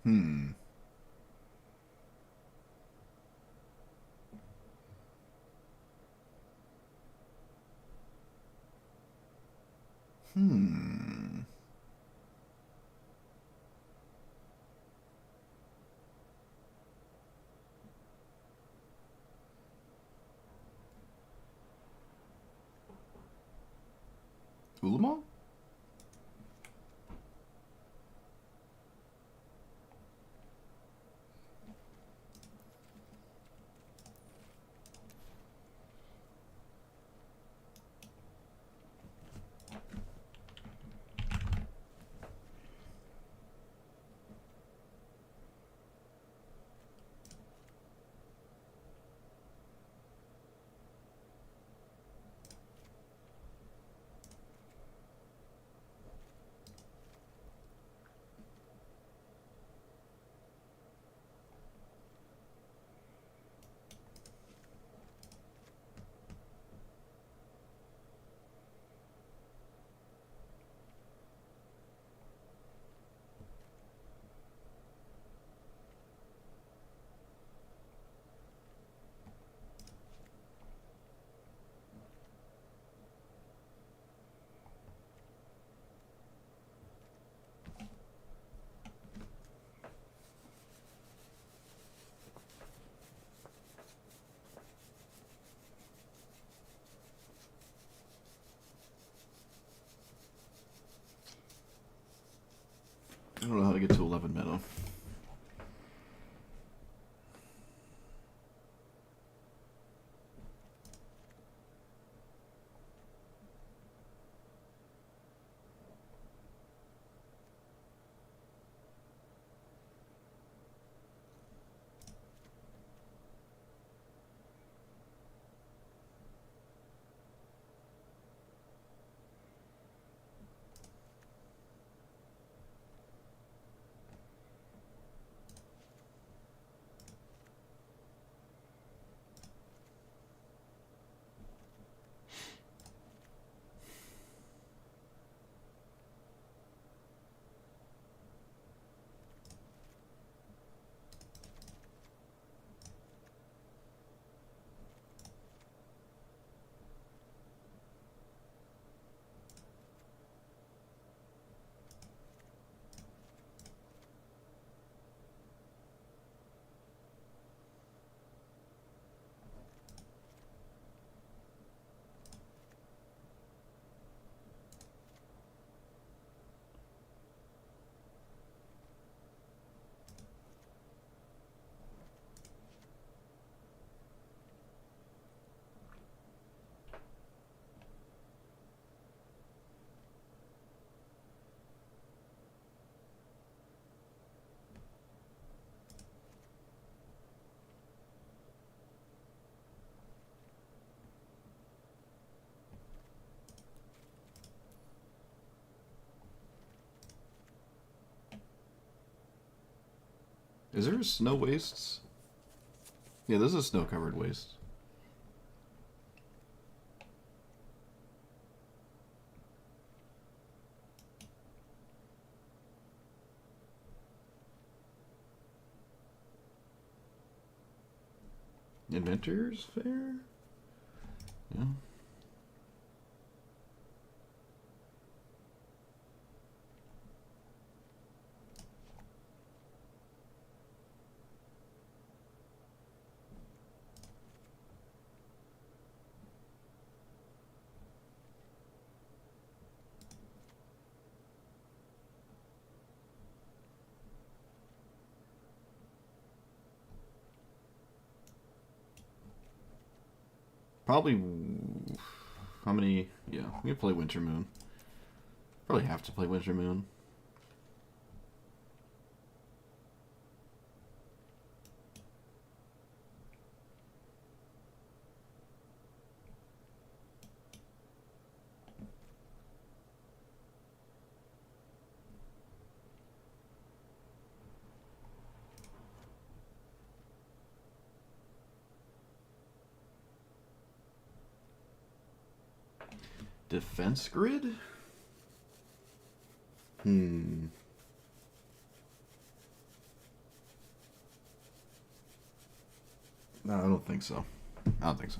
Hmm. Hmm. ULAGMOG? Is there a snow wastes? Yeah, this is a snow-covered waste. Inventors Fair? Yeah. Probably. How many? Yeah, we can play Winter Moon. Probably have to play Winter Moon. Defense Grid? Hmm. No, I don't think so. I don't think so.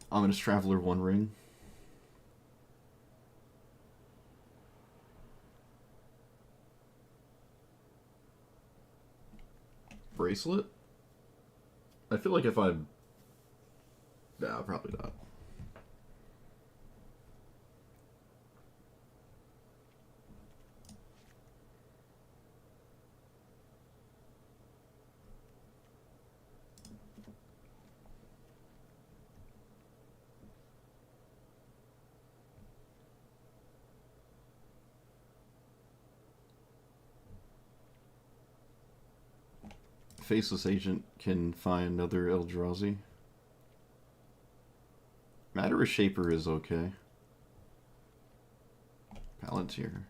Ominous Traveler, One Ring. Bracelet? I feel like if I... Nah, probably not. Faceless Agent can find another Eldrazi. Matter of Shaper is okay. Palantir.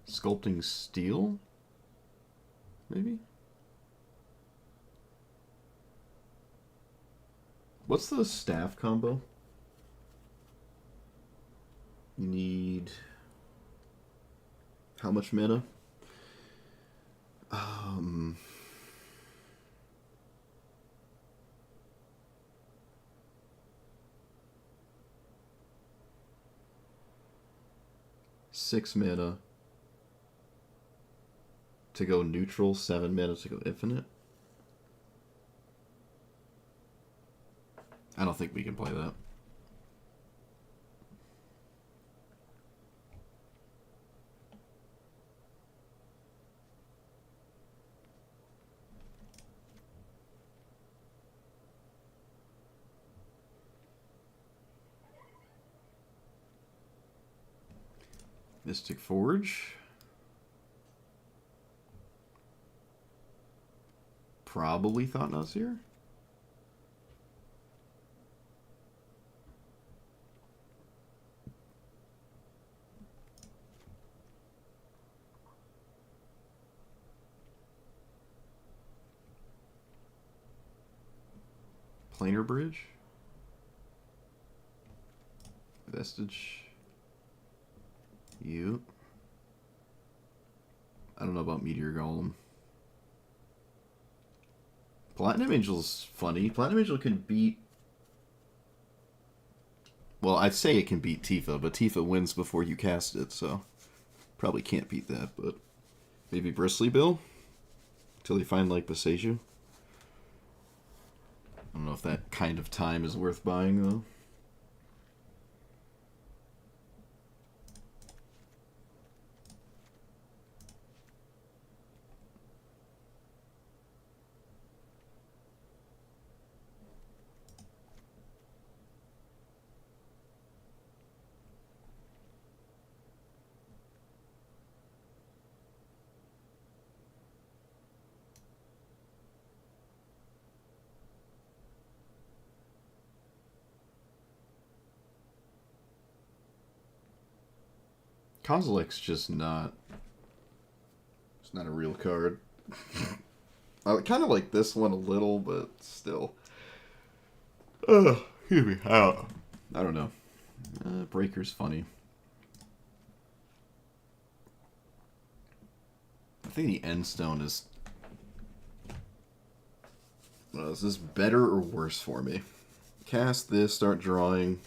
Sculpting Steel? Maybe? What's the staff combo? You need... How much mana? 6 mana to go neutral, 7 mana to go infinite. I don't think we can play that. Mystic Forge. Probably Thought Nazir. Planar Bridge. Vestige. You. I don't know about Meteor Golem. Platinum Angel's funny. Platinum Angel can beat... Well, I'd say it can beat Tifa, but Tifa wins before you cast it, so... Probably can't beat that, but... Maybe Bristly Bill? Until you find, like, Boseiju? I don't know if that kind of time is worth buying, though. Kozilek's just not... It's not a real card. I kind of like this one a little, but still. Excuse me. I don't know. Breaker's funny. I think the End Stone is... is this better or worse for me? Cast this, start drawing.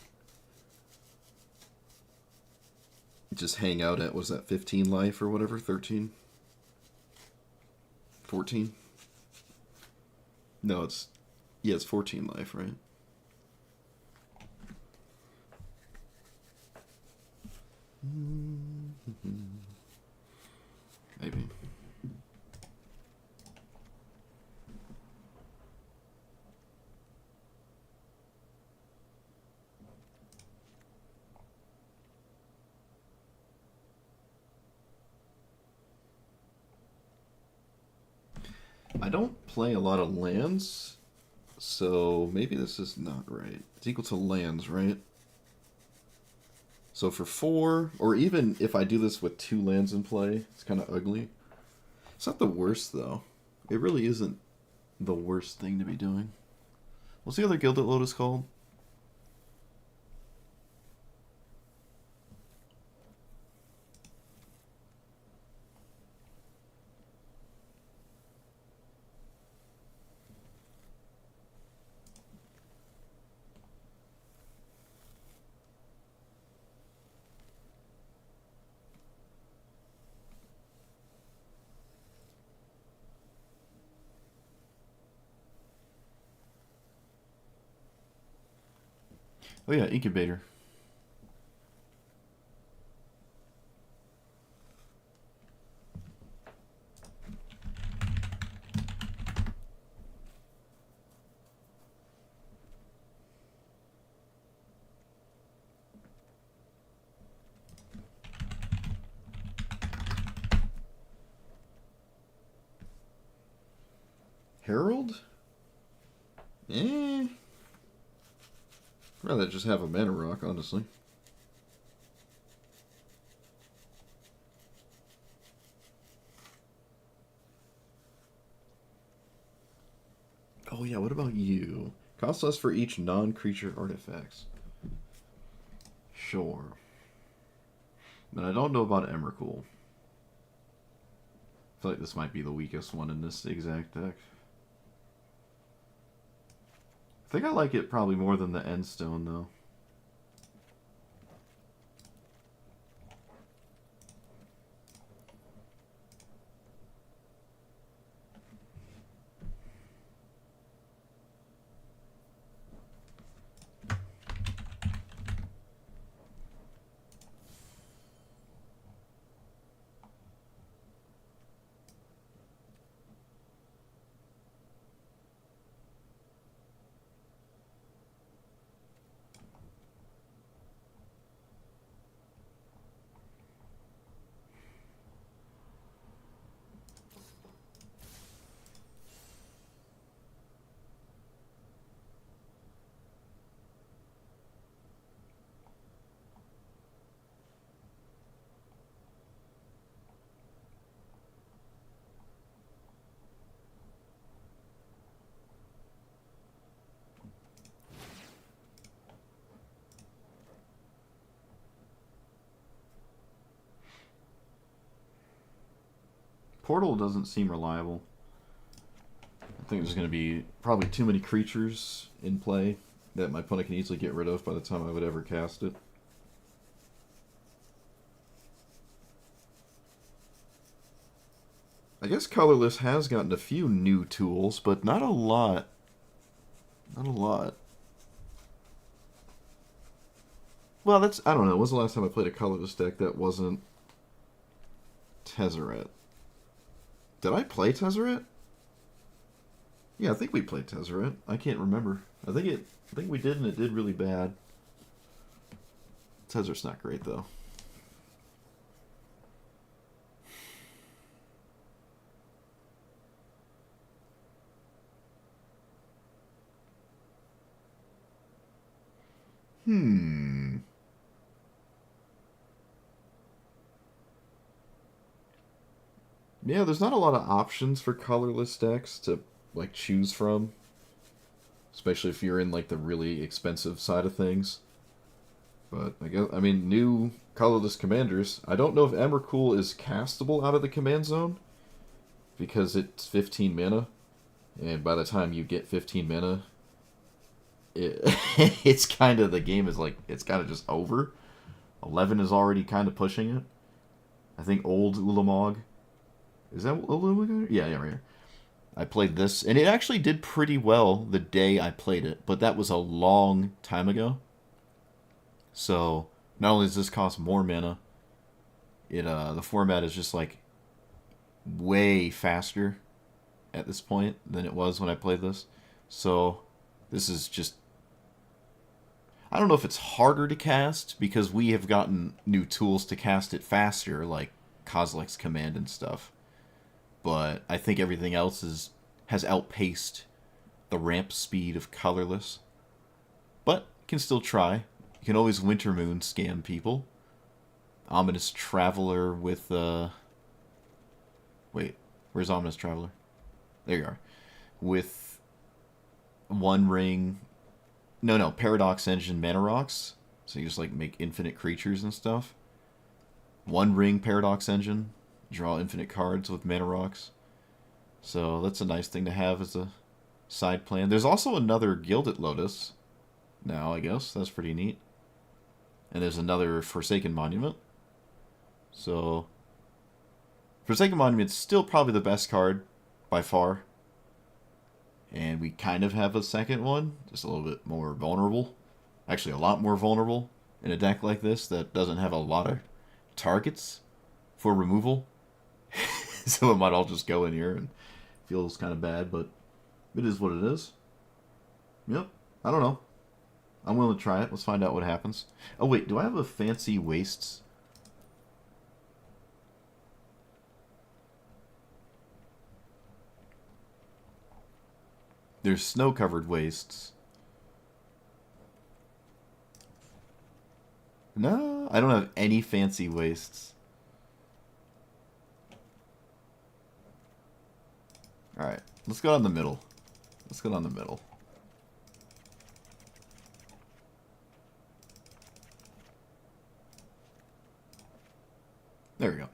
Just hang out at, was that 15 life or whatever? 13? 14? No, it's... Yeah, it's 14 life, right? Maybe. I don't play a lot of lands, so maybe this is not right. It's equal to lands, right? So for 4, or even if I do this with 2 lands in play, it's kind of ugly. It's not the worst, though. It really isn't the worst thing to be doing. What's the other Gilded Lotus called? Oh yeah, Incubator. Herald? Eh. I'd rather just have a mana rock, honestly. Oh yeah, what about you? Cost less for each non-creature artifacts. Sure. But I don't know about Emrakul. I feel like this might be the weakest one in this exact deck. I think I like it probably more than the End Stone, though. Portal doesn't seem reliable. I think there's going to be probably too many creatures in play that my opponent can easily get rid of by the time I would ever cast it. I guess Colorless has gotten a few new tools, but not a lot. Not a lot. Well, that's... I don't know. When was the last time I played a Colorless deck that wasn't Tezzeret? Did I play Tezzeret? Yeah, I think we played Tezzeret. I can't remember. I think we did, and it did really bad. Tezzeret's not great, though. Yeah, there's not a lot of options for colorless decks to like choose from, especially if you're in like the really expensive side of things. But I mean, new colorless commanders. I don't know if Emrakul is castable out of the command zone because it's 15 mana, and by the time you get 15 mana, it, it's kind of the game is like it's kind of just over. 11 is already kind of pushing it. I think old ULAGMOG. Is that ULAGMOG? Yeah, right here. I played this, and it actually did pretty well the day I played it, but that was a long time ago. So not only does this cost more mana, it the format is just like way faster at this point than it was when I played this. So this is just, I don't know if it's harder to cast because we have gotten new tools to cast it faster, like Kozilek's command and stuff. But I think everything else has outpaced the ramp speed of colorless. But can still try. You can always Winter Moon scam people. Ominous Traveler with wait, where's Ominous Traveler? There you are. With One Ring. No, Paradox Engine Mana Rocks. So you just like make infinite creatures and stuff. One Ring Paradox Engine. Draw infinite cards with Mana Rocks. So that's a nice thing to have as a side plan. There's also another Gilded Lotus now, I guess. That's pretty neat. And there's another Forsaken Monument. So Forsaken Monument's still probably the best card by far. And we kind of have a second one, just a little bit more vulnerable. Actually, a lot more vulnerable in a deck like this that doesn't have a lot of targets for removal. So it might all just go in here and feels kind of bad, but it is what it is. Yep, I don't know. I'm willing to try it. Let's find out what happens. Oh wait, do I have a fancy wastes? There's snow-covered wastes. No, I don't have any fancy wastes. Alright, let's go down the middle. Let's go down the middle. There we go.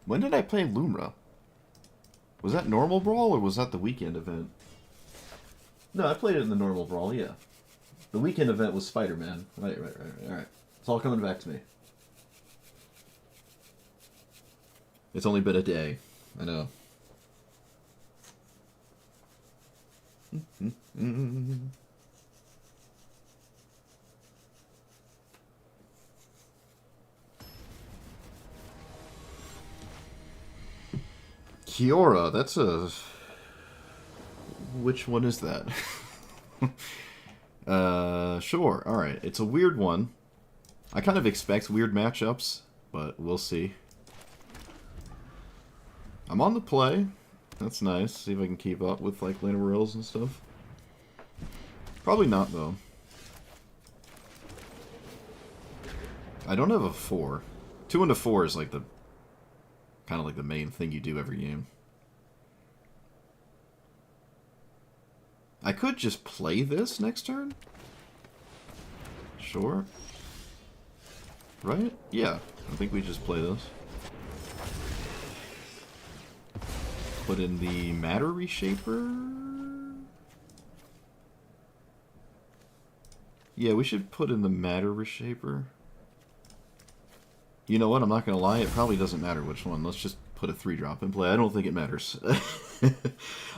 When did I play Lumra? Was that normal brawl or was that the weekend event? No, I played it in the normal brawl, yeah. The weekend event was Spider-Man. Right. Alright. It's all coming back to me. It's only been a day. I know. Kiora, that's a... Which one is that? Sure. Alright, it's a weird one. I kind of expect weird matchups, but we'll see. I'm on the play. That's nice. See if I can keep up with, like, Lana Royals and stuff. Probably not, though. I don't have a 4. 2 into 4 is, like, the... kind of like the main thing you do every game. I could just play this next turn? Sure. Right? Yeah. I think we just play this. Put in the Matter Reshaper? Yeah, we should put in the Matter Reshaper. You know what? I'm not going to lie. It probably doesn't matter which one. Let's just put a 3-drop in play. I don't think it matters.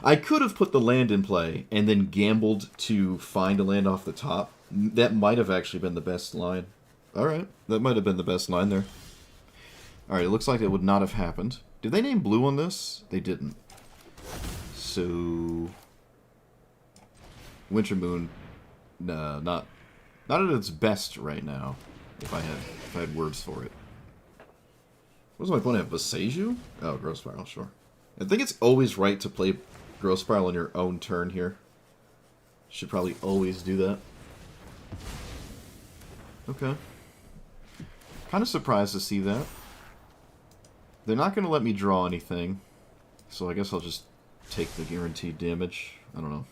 I could have put the land in play and then gambled to find a land off the top. That might have actually been the best line. Alright, that might have been the best line there. Alright, it looks like it would not have happened. Did they name blue on this? They didn't. So... Winter Moon... Nah, not at its best right now, if I had words for it. What was my opponent have? Boseiju? Oh, Growth Spiral, sure. I think it's always right to play Growth Spiral on your own turn here. Should probably always do that. Okay. Kind of surprised to see that. They're not going to let me draw anything, so I guess I'll just take the guaranteed damage. I don't know.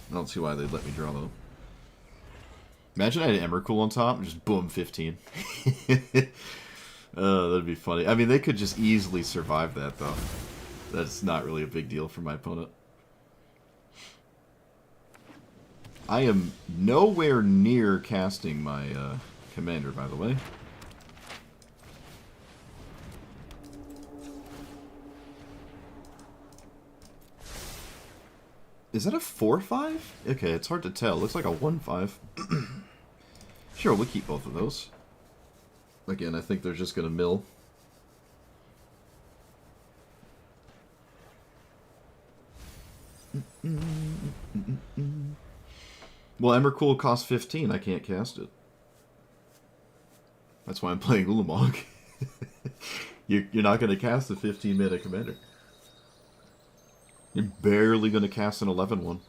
I don't see why they'd let me draw, though. Imagine I had Emrakul on top and just boom, 15. That'd be funny. I mean, they could just easily survive that, though. That's not really a big deal for my opponent. I am nowhere near casting my commander, by the way. Is that a 4/5? Okay, it's hard to tell. Looks like a 1/5. Sure, we'll keep both of those. Again, I think they're just going to mill. Well, Emrakul costs 15. I can't cast it. That's why I'm playing ULAGMOG. You're not going to cast a 15-mana commander. You're barely going to cast an 11-1.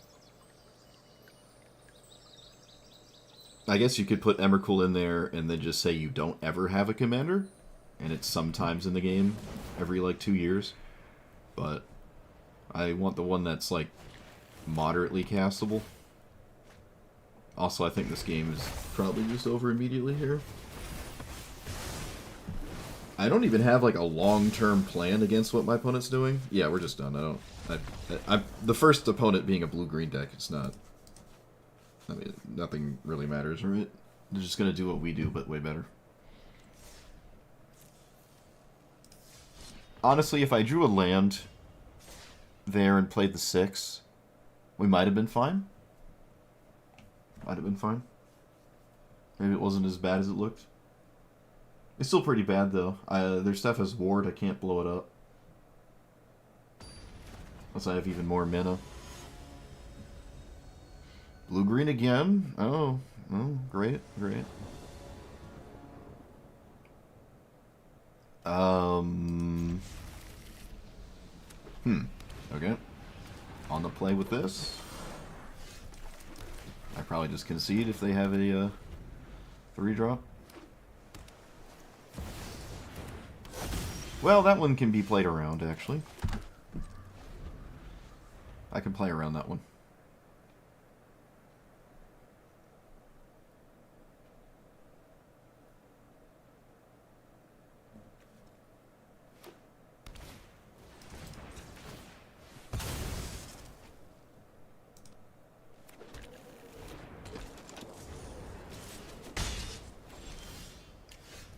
I guess you could put Emrakul in there and then just say you don't ever have a commander. And it's sometimes in the game, every like 2 years. But I want the one that's like moderately castable. Also, I think this game is probably just over immediately here. I don't even have like a long-term plan against what my opponent's doing. Yeah, we're just done. The first opponent being a blue-green deck, it's not... I mean, nothing really matters, right? They're just gonna do what we do, but way better. Honestly, if I drew a land there and played the 6, we might have been fine. Might have been fine. Maybe it wasn't as bad as it looked. It's still pretty bad, though. Their stuff has ward, I can't blow it up. Unless I have even more mana. Blue-green again? Oh, great, great. Okay. On the play with this. I probably just concede if they have a 3-drop. Well, that one can be played around, actually. I can play around that one.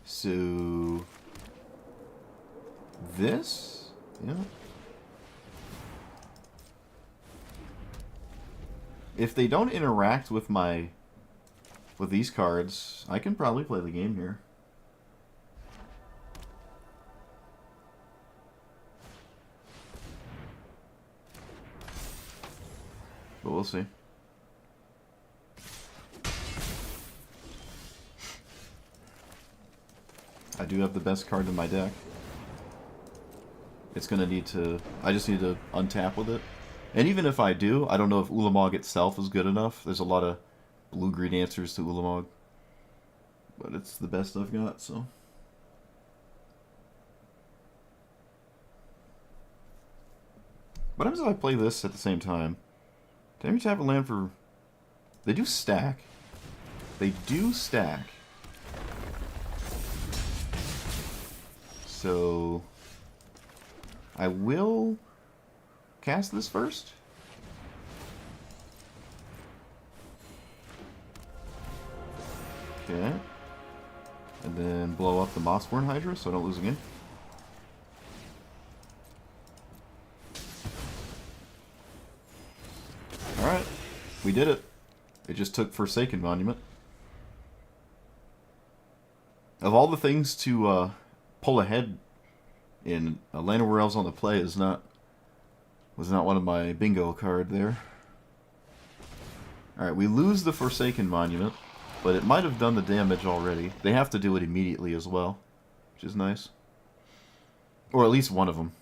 So... this? Yeah. If they don't interact with these cards, I can probably play the game here. But we'll see. I do have the best card in my deck. It's gonna need to... I just need to untap with it. And even if I do, I don't know if ULAGMOG itself is good enough. There's a lot of blue-green answers to ULAGMOG. But it's the best I've got, so... What happens if I play this at the same time? Did I tap a land for... They do stack. They do stack. So... I will cast this first. Okay. And then blow up the Mossborn Hydra so I don't lose again. Alright. We did it. It just took Forsaken Monument. Of all the things to pull ahead in a Land of Where Elves on the play was not one of my bingo card there. Alright, we lose the Forsaken Monument, but it might have done the damage already. They have to do it immediately as well, which is nice. Or at least one of them.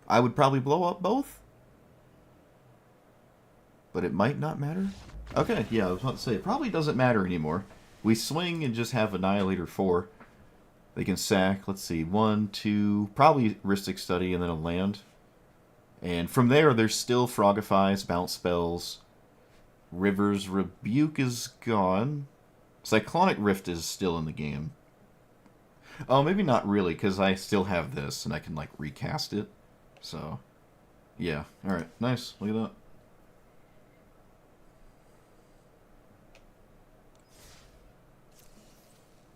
I would probably blow up both. But it might not matter. Okay, yeah, I was about to say, it probably doesn't matter anymore. We swing and just have Annihilator 4. They can sack, let's see, 1, 2, probably Rhystic Study, and then a land. And from there, there's still Frogifies, Bounce Spells. River's Rebuke is gone. Cyclonic Rift is still in the game. Oh, maybe not really, because I still have this, and I can, like, recast it. So, yeah. Alright, nice. Look at that.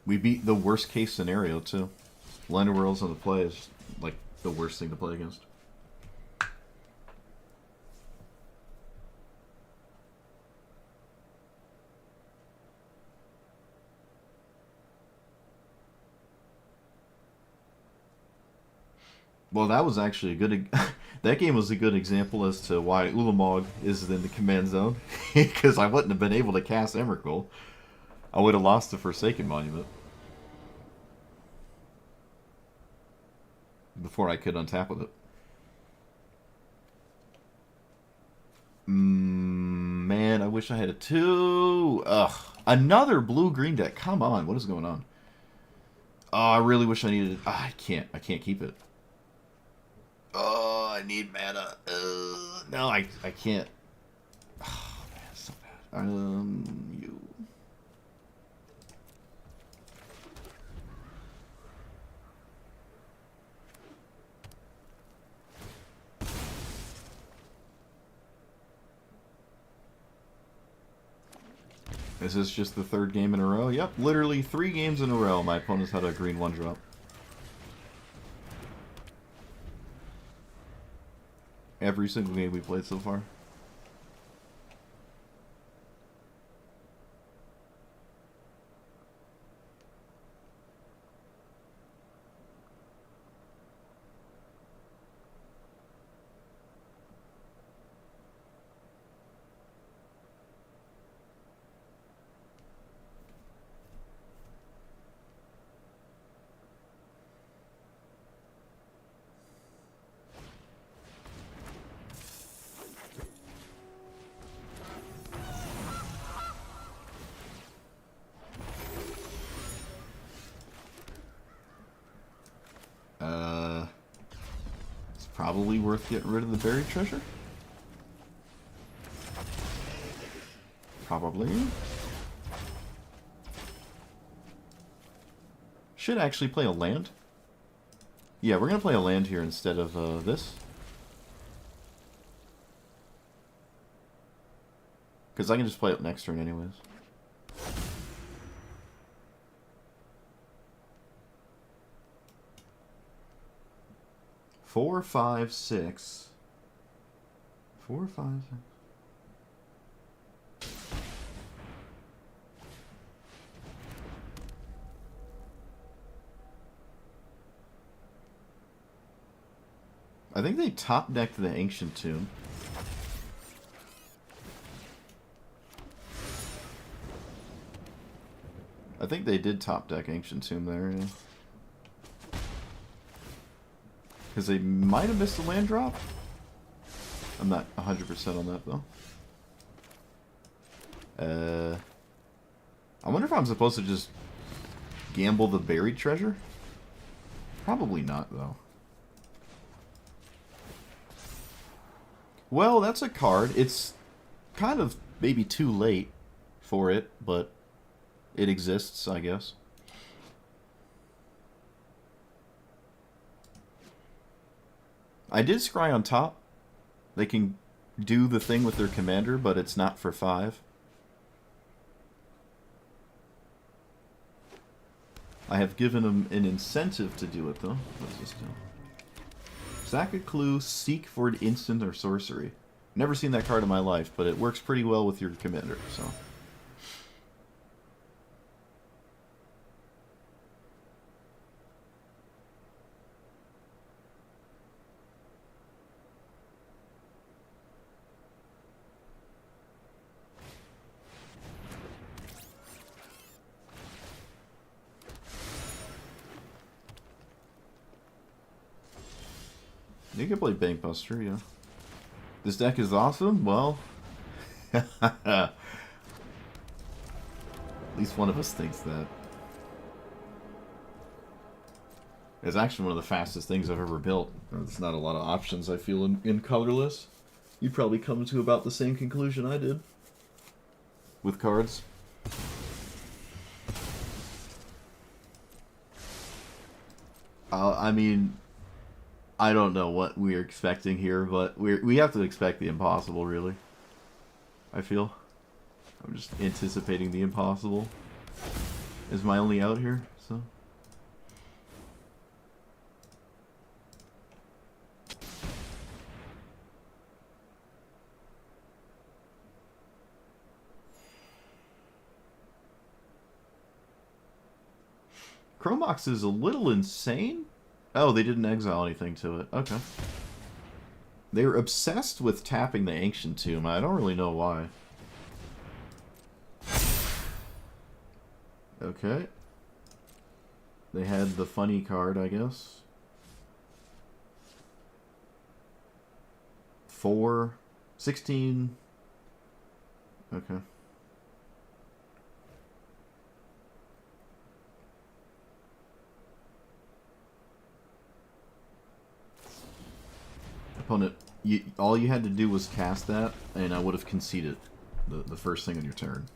We beat the worst case scenario, too. Land of Worlds on the play is, like, the worst thing to play against. Well, that was actually a good... that game was a good example as to why ULAGMOG is in the command zone. Because I wouldn't have been able to cast Emrakul. I would have lost the Forsaken Monument. Before I could untap with it. Man, I wish I had a 2. Ugh. Another blue-green deck. Come on, what is going on? Oh, I really wish I needed... I can't keep it. Oh, I need mana. No, I can't. Oh, man, it's so bad. You. Is this just the third game in a row? Yep, literally 3 games in a row my opponent's had a green 1-drop. Every single game we played so far. It's probably worth getting rid of the buried treasure. Probably. Should actually play a land. Yeah, we're going to play a land here instead of this. Because I can just play it next turn anyways. Four, 5, 6. 4, 5, 6. I think they top decked the Ancient Tomb. I think they did top deck Ancient Tomb there, yeah. Because they might have missed a land drop. I'm not 100% on that, though. I wonder if I'm supposed to just gamble the buried treasure? Probably not, though. Well, that's a card. It's kind of maybe too late for it, but it exists, I guess. I did scry on top. They can do the thing with their commander, but it's not for 5. I have given them an incentive to do it, though. What's this do? Sack a clue, seek for an instant or sorcery. Never seen that card in my life, but it works pretty well with your commander, so... You can play Bankbuster, yeah. This deck is awesome? Well... At least one of us thinks that. It's actually one of the fastest things I've ever built. There's not a lot of options, I feel, in colorless. You'd probably come to about the same conclusion I did. With cards. I mean, I don't know what we're expecting here, but we have to expect the impossible, really. I feel. I'm just anticipating the impossible. Is my only out here, so... Chromox is a little insane? Oh, they didn't exile anything to it. Okay. They were obsessed with tapping the Ancient Tomb. I don't really know why. Okay. They had the funny card, I guess. 4, 16. Okay. Opponent, all you had to do was cast that, and I would have conceded the first thing on your turn.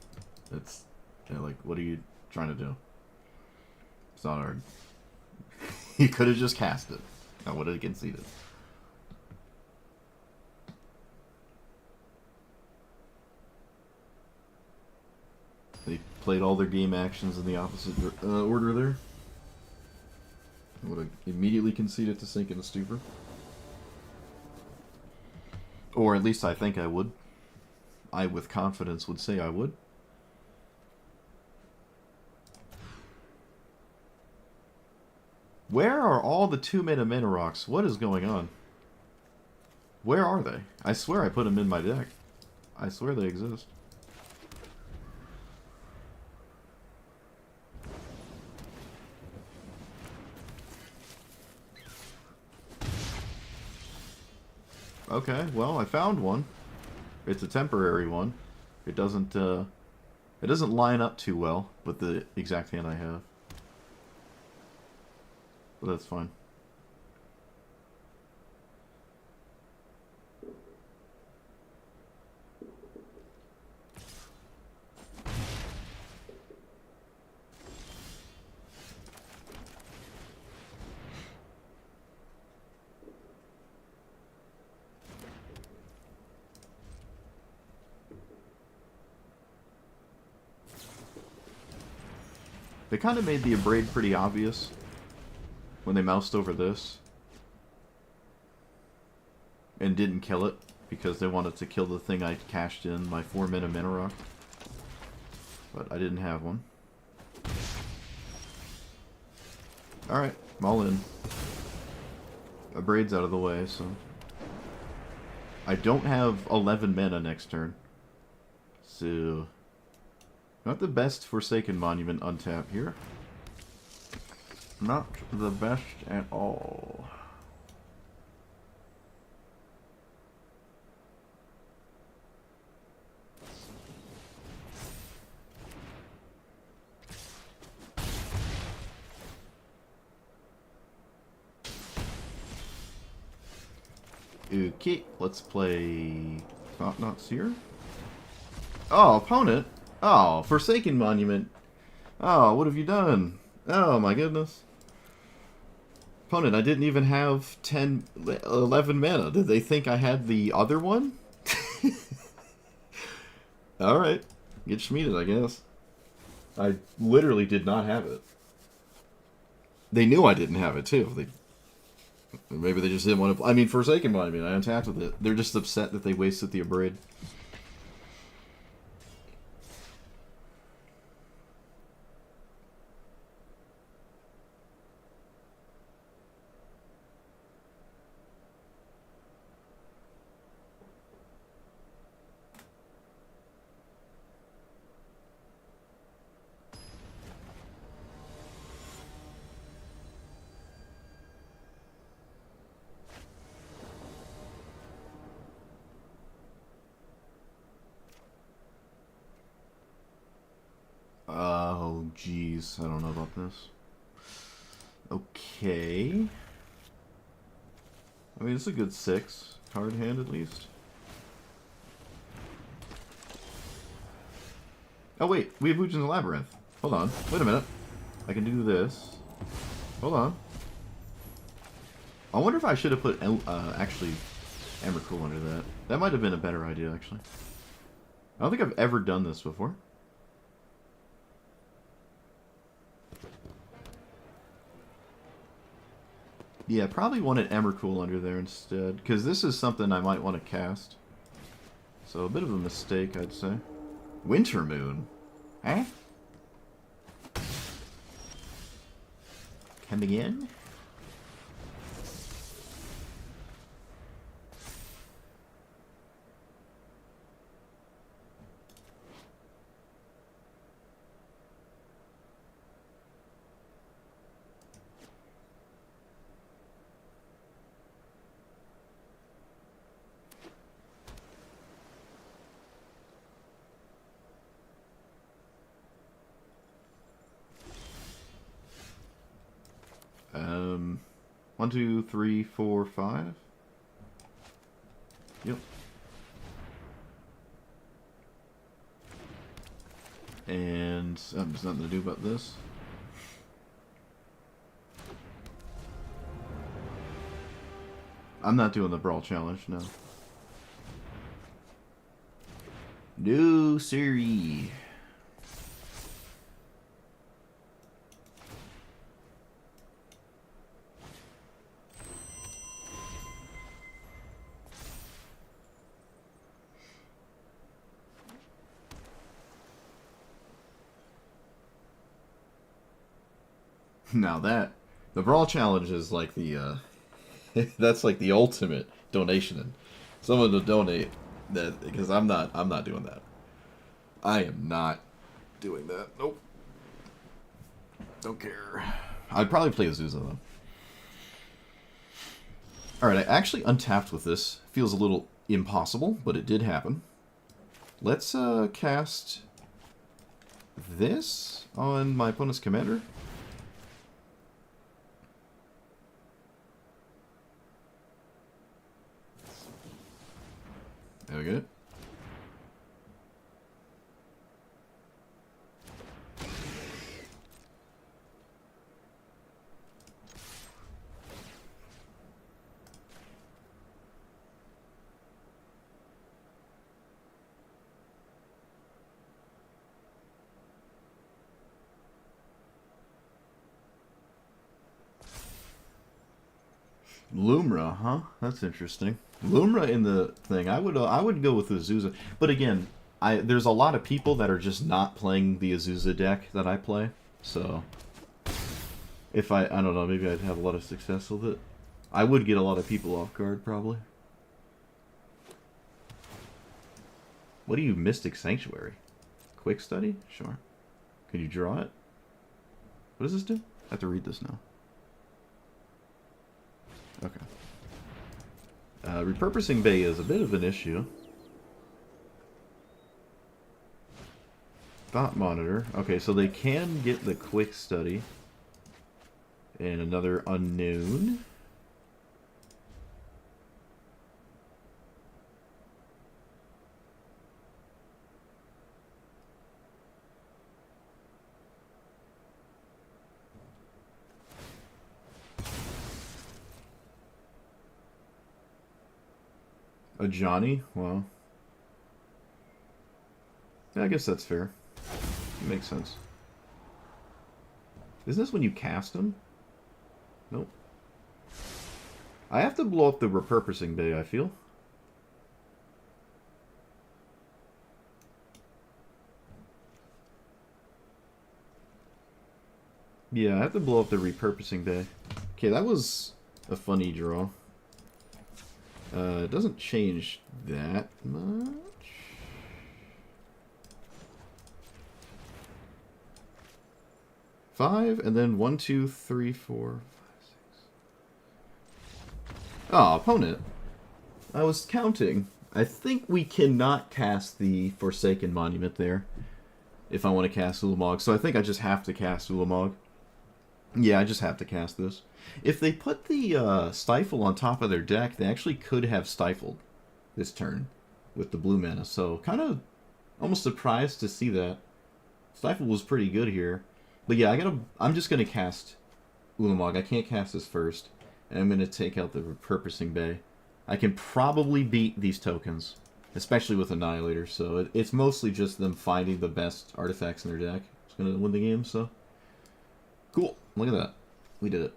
It's, you know, like, what are you trying to do? It's not hard. You could have just cast it. I would have conceded. They played all their game actions in the opposite order there. I would have immediately conceded to sink in a stupor. Or at least I think I would. I, with confidence, would say I would. Where are all the 2-mana rocks? What is going on? Where are they? I swear I put them in my deck. I swear they exist. Okay, well, I found one. It's a temporary one. It doesn't line up too well with the exact hand I have. But that's fine. They kind of made the Abrade pretty obvious when they moused over this and didn't kill it because they wanted to kill the thing I cashed in, my 4-mana mana rock. But I didn't have one. Alright, I'm all in. Abrade's out of the way, so... I don't have 11 mana next turn. So... Not the best Forsaken Monument untap here. Not the best at all. Okay, let's play... Not Seer? Oh, opponent! Oh, Forsaken Monument. Oh, what have you done? Oh, my goodness. Opponent, I didn't even have 11 mana. Did they think I had the other one? Alright. Get schmeeded, I guess. I literally did not have it. They knew I didn't have it, too. Maybe they just didn't want to... I mean, Forsaken Monument, I untapped with it. They're just upset that they wasted the Abrade. Jeez, I don't know about this. Okay. I mean, it's a good 6. Hard hand, at least. Oh, wait. We have Ujin's Labyrinth. Hold on. Wait a minute. I can do this. Hold on. I wonder if I should have put, actually, Emrakul under that. That might have been a better idea, actually. I don't think I've ever done this before. Yeah, probably wanted Emrakul under there instead, because this is something I might want to cast. So a bit of a mistake, I'd say. Winter Moon? Eh? Coming in? One, two, three, four, 5. Yep. And there's nothing to do about this. I'm not doing the Brawl Challenge, no. No, siree. Now the Brawl Challenge is like the, that's like the ultimate donation. And someone to donate that, because I'm not doing that. I am not doing that. Nope. Don't care. I'd probably play Azusa though. Alright, I actually untapped with this. Feels a little impossible, but it did happen. Let's cast this on my opponent's commander. There we go. Lumra, huh? That's interesting. Lumra in the thing, I would go with Azusa, but again, there's a lot of people that are just not playing the Azusa deck that I play, so if I don't know, maybe I'd have a lot of success with it. I would get a lot of people off guard, probably. What do you, Mystic Sanctuary? Quick Study? Sure. Can you draw it? What does this do? I have to read this now. Okay. Repurposing Bay is a bit of an issue. Thought Monitor. Okay, so they can get the Quick Study. And another Unknown. A Johnny? Well, yeah, I guess that's fair. It makes sense. Isn't this when you cast him? Nope. I have to blow up the Repurposing Bay, I feel. Yeah, I have to blow up the Repurposing Bay. Okay, that was a funny draw. It doesn't change that much. Five, and then 1, 2, 3, 4, 5, 6. Oh, opponent. I was counting. I think we cannot cast the Forsaken Monument there. if I want to cast ULAGMOG. So I think I just have to cast ULAGMOG. Yeah, I just have to cast this. If they put the Stifle on top of their deck, they actually could have Stifled this turn with the blue mana. So kind of almost surprised to see that. Stifle was pretty good here. But yeah, I'm just going to cast ULAGMOG. I can't cast this first. And I'm going to take out the Repurposing Bay. I can probably beat these tokens, especially with Annihilator. So it's mostly just them finding the best artifacts in their deck. It's going to win the game, so... Cool. Look at that. We did it.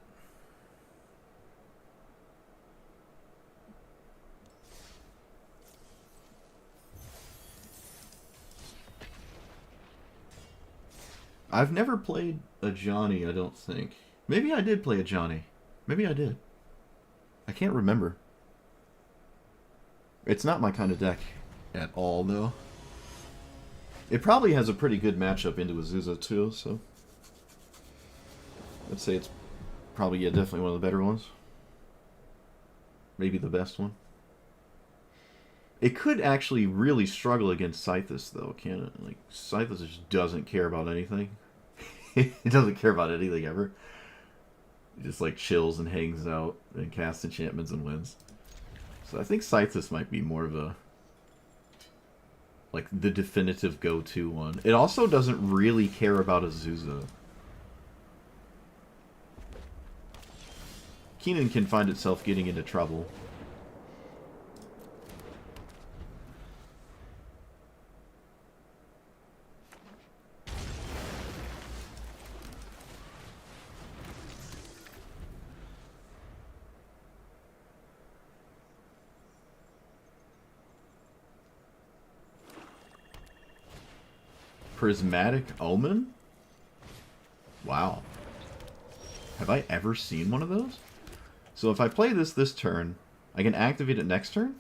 I've never played a Johnny, I don't think. Maybe I did play a Johnny. Maybe I did. I can't remember. It's not my kind of deck at all, though. It probably has a pretty good matchup into Azusa, too, so... I'd say it's probably, yeah, definitely one of the better ones. Maybe the best one. It could actually really struggle against Scythus, though, can't it? Like, Scythus just doesn't care about anything. It doesn't care about anything ever. It just, like, chills and hangs out and casts enchantments and wins. So I think Scythus might be more of a... like, the definitive go-to one. It also doesn't really care about Azusa. Keenan can find itself getting into trouble. Prismatic Omen? Wow. Have I ever seen one of those? So if I play this turn, I can activate it next turn?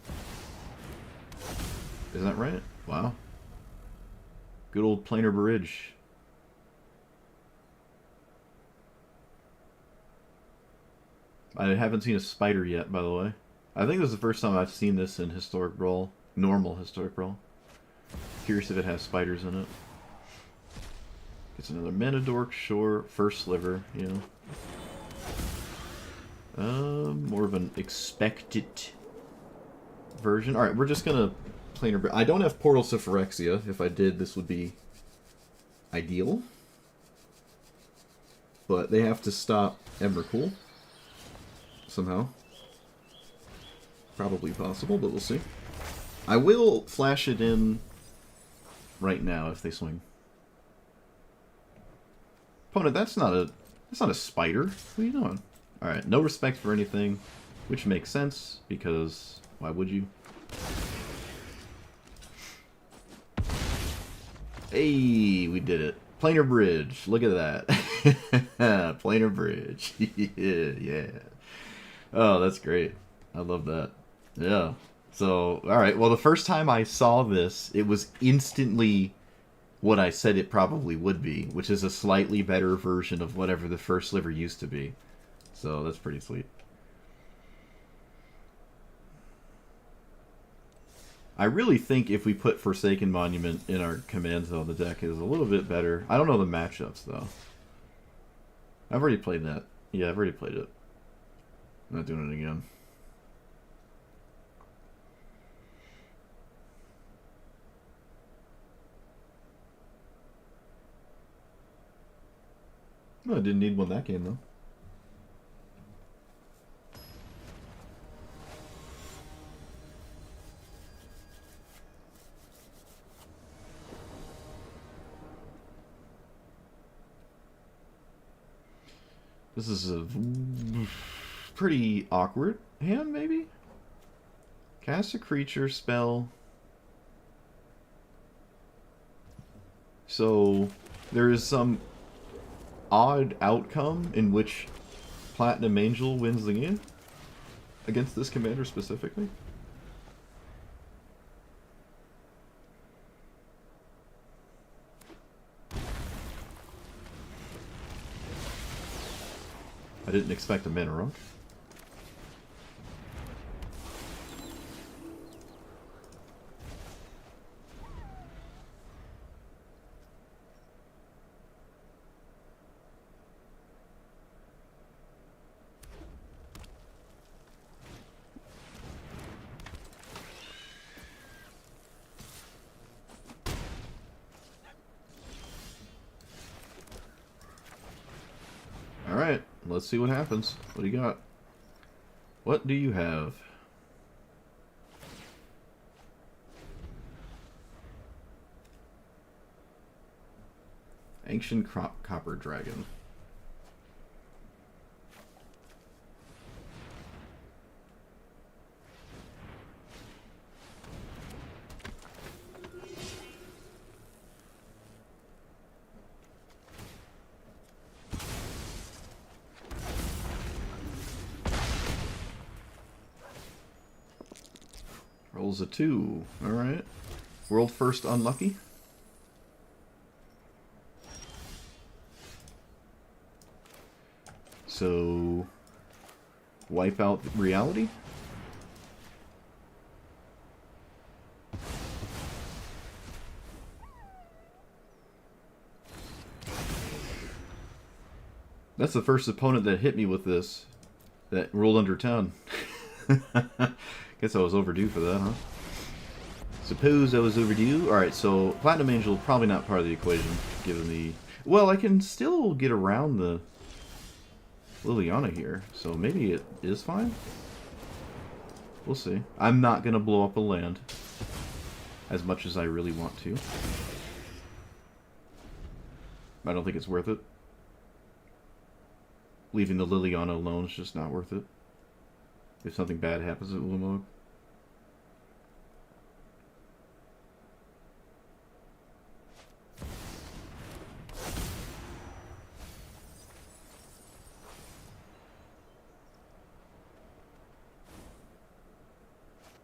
Is that right? Wow. Good old planar bridge. I haven't seen a spider yet, by the way. I think this is the first time I've seen this in Historic Brawl. Normal Historic Brawl. Curious if it has spiders in it. It's another mana dork, sure. First sliver, you know. More of an expected version. Alright, we're just gonna planar... I don't have Portal to Phyrexia. If I did, this would be ideal. But they have to stop Emrakul. Somehow. Probably possible, but we'll see. I will flash it in right now if they swing. Opponent, that's not a spider. What are you doing? Alright, no respect for anything, which makes sense, because why would you? Hey, we did it. Planar bridge. Look at that. Planar bridge. Yeah. Oh, that's great. I love that. Yeah. So, alright, well, the first time I saw this, it was instantly what I said it probably would be, which is a slightly better version of whatever the first sliver used to be. So that's pretty sweet. I really think if we put Forsaken Monument in our command zone, the deck is a little bit better. I don't know the matchups, though. I've already played that. Yeah, I've already played it. I'm not doing it again. Well, I didn't need one that game, though. This is a pretty awkward hand, maybe? Cast a creature spell. So, there is some odd outcome in which Platinum Angel wins the game against this commander specifically. I didn't expect a mana rock. let's see what happens. What do you got? What do you have? Ancient Copper Dragon. Rolls a 2. Alright. World first unlucky. So, wipe out reality? That's the first opponent that hit me with this that rolled under 10. Guess I was overdue for that, huh? Suppose I was overdue. Alright, so Platinum Angel probably not part of the equation, given the... Well, I can still get around the Liliana here, so maybe it is fine? We'll see. I'm not going to blow up a land as much as I really want to. I don't think it's worth it. Leaving the Liliana alone is just not worth it. If something bad happens at ULAGMOG.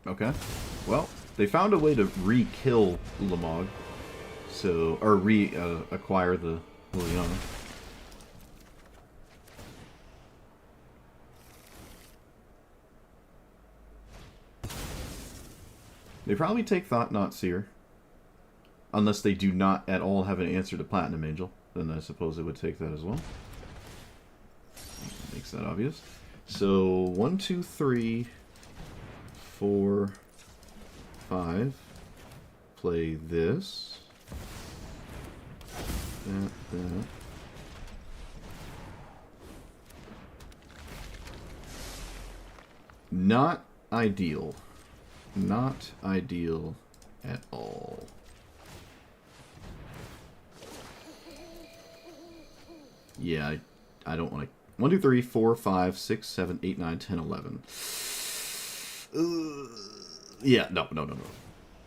Okay. Well, they found a way to re-kill ULAGMOG. So, or acquire the Liliana. They probably take Thought Not Seer. Unless they do not at all have an answer to Platinum Angel. Then I suppose they would take that as well. Makes that obvious. So, 1, 2, 3, 4, 5. Play this. That. Not ideal. Not ideal at all. Yeah, I don't want to... 1, 2, 3, 4, 5, 6, 7, 8, 9, 10, 11. Yeah, no.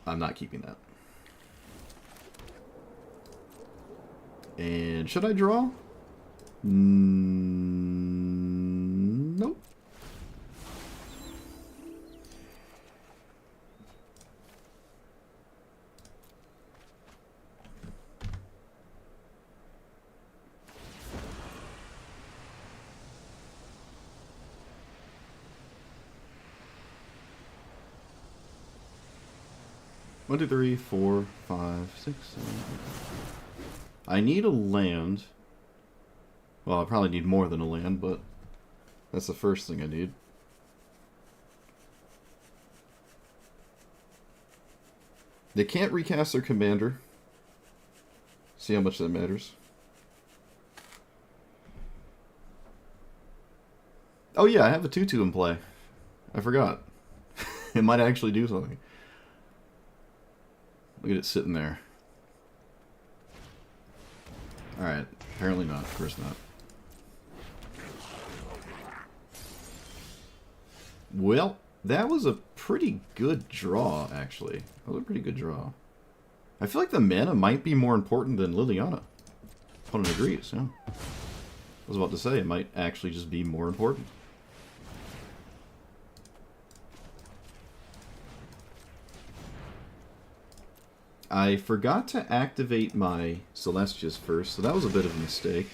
I'm not keeping that. And should I draw? Nope. One, 2, 3, 4, 5, 6, 7, 8. I need a land. Well, I probably need more than a land, but that's the first thing I need. They can't recast their commander. See how much that matters. Oh yeah, I have a 2/2 in play. I forgot. It might actually do something. Look at it sitting there. Alright, apparently not. Of course not. Well, that was a pretty good draw, actually. That was a pretty good draw. I feel like the mana might be more important than Liliana. Opponent agrees, yeah. I was about to say, it might actually just be more important. I forgot to activate my Celestias first, so that was a bit of a mistake.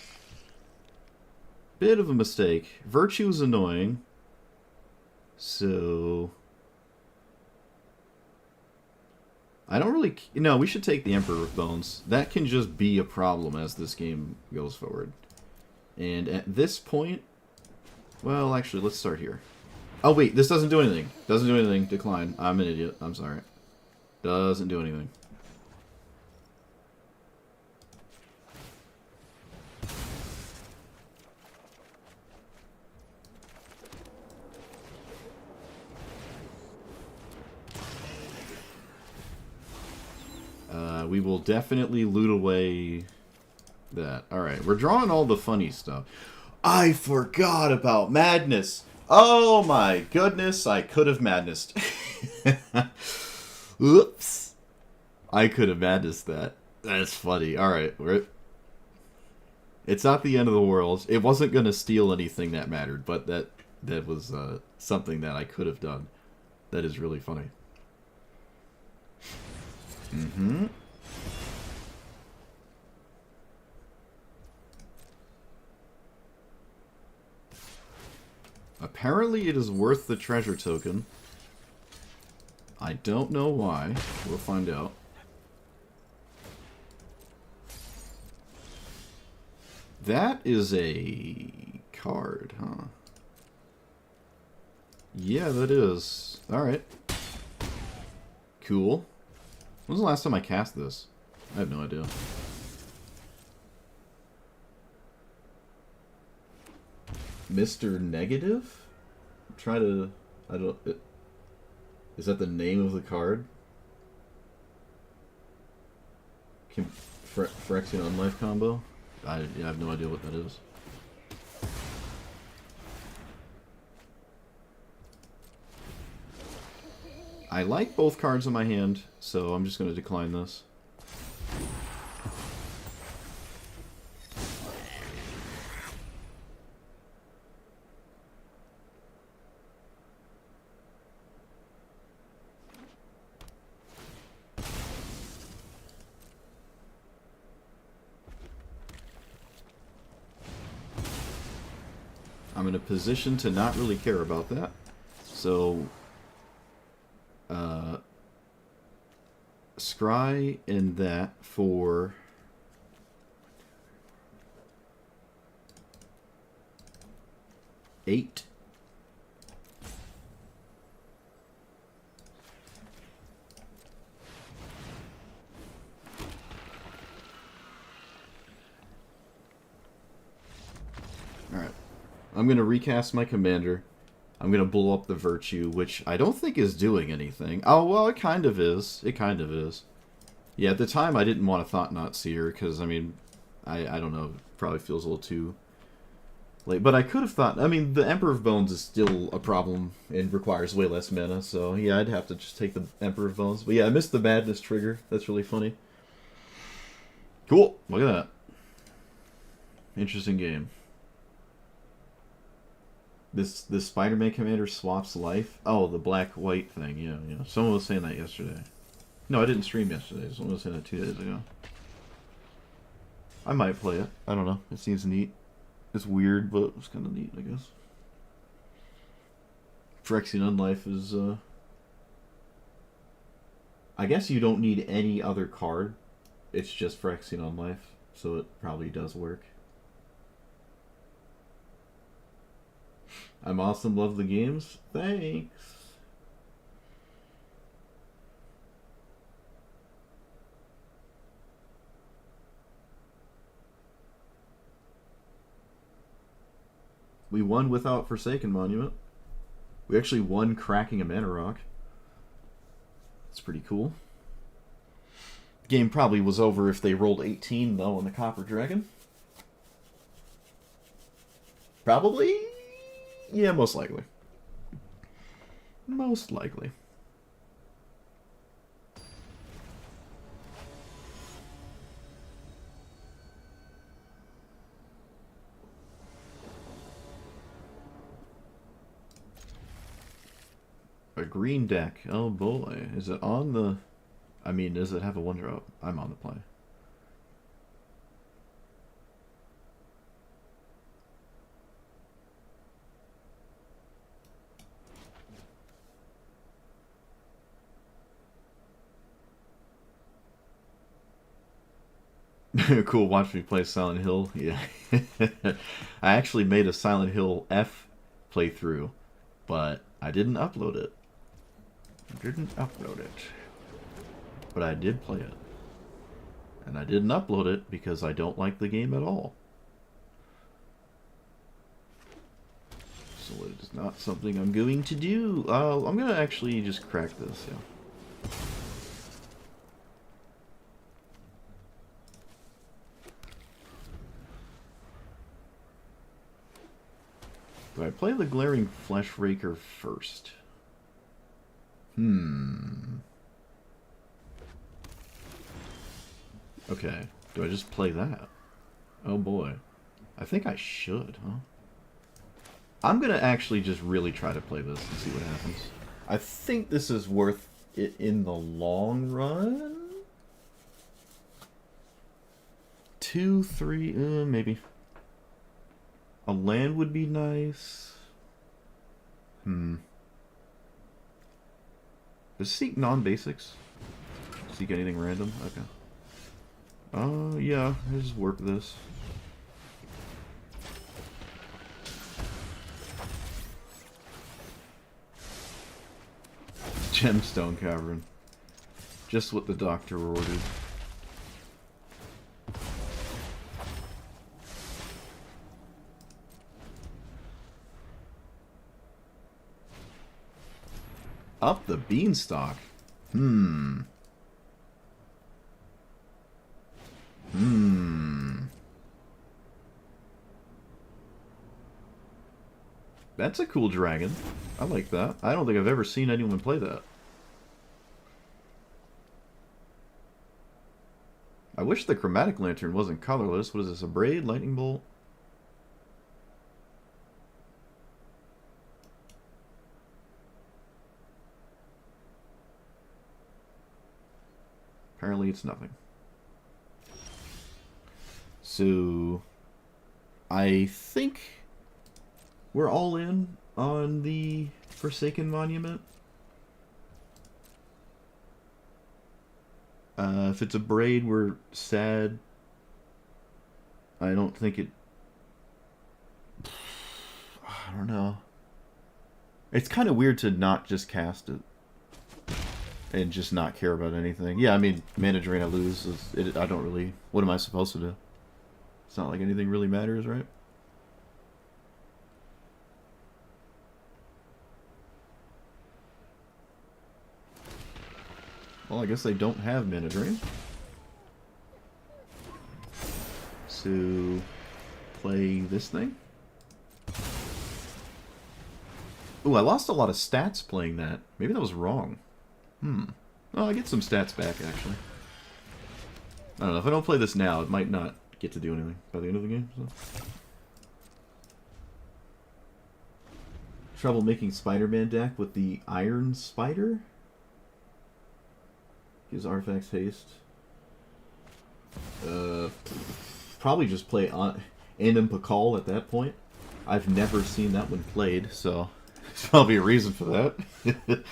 Bit of a mistake. Virtue is annoying. So... I don't really... No, we should take the Emperor of Bones. That can just be a problem as this game goes forward. And at this point... Well, actually, let's start here. Oh, wait, this doesn't do anything. Doesn't do anything. Decline. I'm an idiot. I'm sorry. Doesn't do anything. we will definitely loot away that. Alright, we're drawing all the funny stuff. I forgot about Madness. Oh my goodness, I could have Madness. Oops. I could have Madness that. That's funny. Alright, it's not the end of the world. It wasn't going to steal anything that mattered, but that was something that I could have done. That is really funny. Mm-hmm. Apparently it is worth the treasure token. I don't know why. We'll find out. That is a card, huh? Yeah, that is. Alright. Cool. When was the last time I cast this? I have no idea. Mr. Negative? Try to... I don't... Is that the name of the card? Phyrexian Unlife combo? I have no idea what that is. I like both cards in my hand, so I'm just going to decline this. I'm in a position to not really care about that. So, scry in that for 8. Alright. I'm going to recast my commander. I'm going to blow up the Virtue, which I don't think is doing anything. Oh, well, it kind of is. It kind of is. Yeah, at the time I didn't want to Thought-Knot Seer, because, I mean, I don't know, it probably feels a little too late. But I could have thought, I mean, the Emperor of Bones is still a problem and requires way less mana, so yeah, I'd have to just take the Emperor of Bones. But yeah, I missed the Madness trigger. That's really funny. Cool. Look at that. Interesting game. This Spider-Man commander swaps life. Oh, the black-white thing. Yeah, yeah. Someone was saying that yesterday. No, I didn't stream yesterday. Someone was saying that 2 days ago. I might play it. I don't know. It seems neat. It's weird, but it's kind of neat, I guess. Phyrexian Unlife is, I guess you don't need any other card. It's just Phyrexian Unlife, so it probably does work. I'm awesome, love the games. Thanks. We won without Forsaken Monument. We actually won cracking a Mana Rock. That's pretty cool. Game probably was over if they rolled 18, though, on the Copper Dragon. Probably? Yeah, most likely. Most likely. A green deck. Oh boy. Is it on the... I mean, does it have a 1-drop? I'm on the play. Cool, watch me play Silent Hill. Yeah. I actually made a Silent Hill F playthrough, but I didn't upload it. But I did play it. And I didn't upload it because I don't like the game at all. So it is not something I'm going to do. I'm going to actually just crack this, yeah. I play the Glaring Flesh Raker first? Okay, do I just play that? Oh boy. I think I should, huh? I'm gonna actually just really try to play this and see what happens. I think this is worth it in the long run? 2, 3, maybe. A land would be nice. Does seek non-basics? Seek anything random? Okay. Yeah, I just warp this. Gemstone Cavern. Just what the doctor ordered. Up the beanstalk. That's a cool dragon. I like that. I don't think I've ever seen anyone play that. I wish the chromatic lantern wasn't colorless. What is this, a braid? Lightning bolt? Apparently it's nothing. So, I think we're all in on the Forsaken Monument. If it's a braid, we're sad. I don't think it... I don't know. It's kind of weird to not just cast it. And just not care about anything. Yeah, I mean, mana drain I lose. I don't really... What am I supposed to do? It's not like anything really matters, right? Well, I guess they don't have mana drain. So, play this thing. Ooh, I lost a lot of stats playing that. Maybe that was wrong. Oh, I get some stats back, actually. I don't know. If I don't play this now, it might not get to do anything by the end of the game. So. Trouble making Spider-Man deck with the Iron Spider? Gives artifacts haste. Probably just play Anim Pakal at that point. I've never seen that one played, so there's probably a reason for that.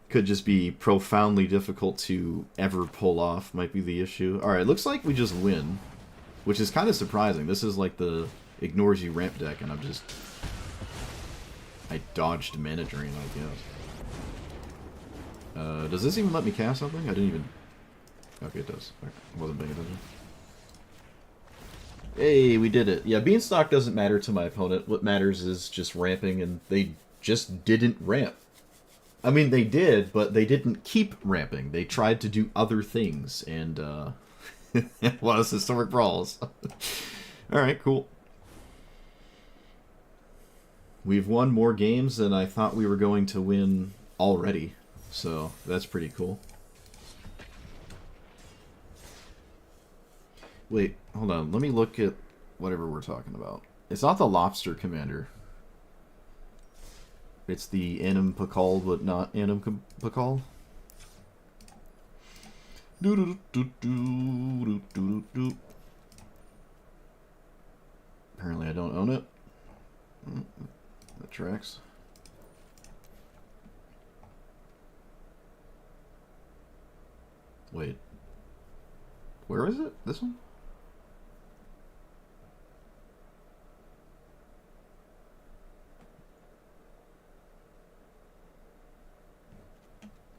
Could just be profoundly difficult to ever pull off, might be the issue. Alright, looks like we just win, which is kind of surprising. This is like the ignores you ramp deck, and I dodged mana drain, I guess. Does this even let me cast something? I didn't even... Okay, it does. Okay, I wasn't paying attention. Hey, we did it. Yeah, Beanstalk doesn't matter to my opponent. What matters is just ramping, and they just didn't ramp. I mean, they did, but they didn't keep ramping. They tried to do other things, and, was Historic Brawls. Alright, cool. We've won more games than I thought we were going to win already, so that's pretty cool. Wait, hold on. Let me look at whatever we're talking about. It's not the Lobster Commander. It's the Anim Pakal, but not Anim Pakal. Apparently I don't own it. That tracks. Wait. Where is it? This one?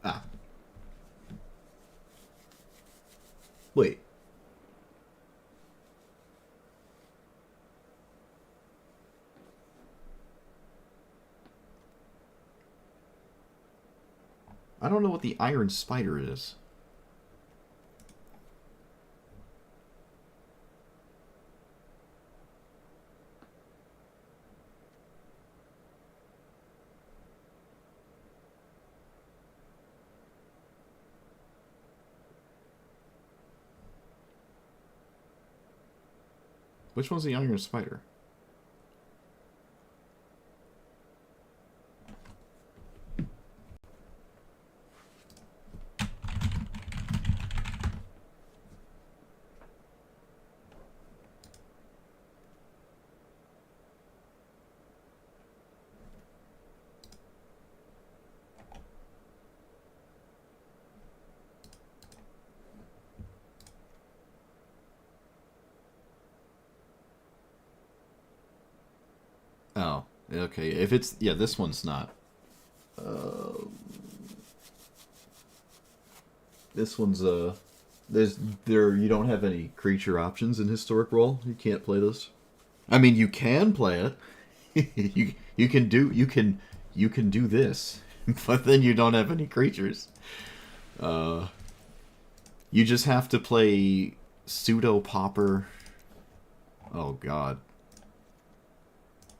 Ah. Wait. I don't know what the Iron Spider is. Which one's the Iron Spider? Oh, okay. If it's... Yeah, this one's not. This one's, you don't have any creature options in Historic Role. You can't play this. I mean, you can play it. you can do this, but then you don't have any creatures. You just have to play Pseudo Pauper. Oh, God.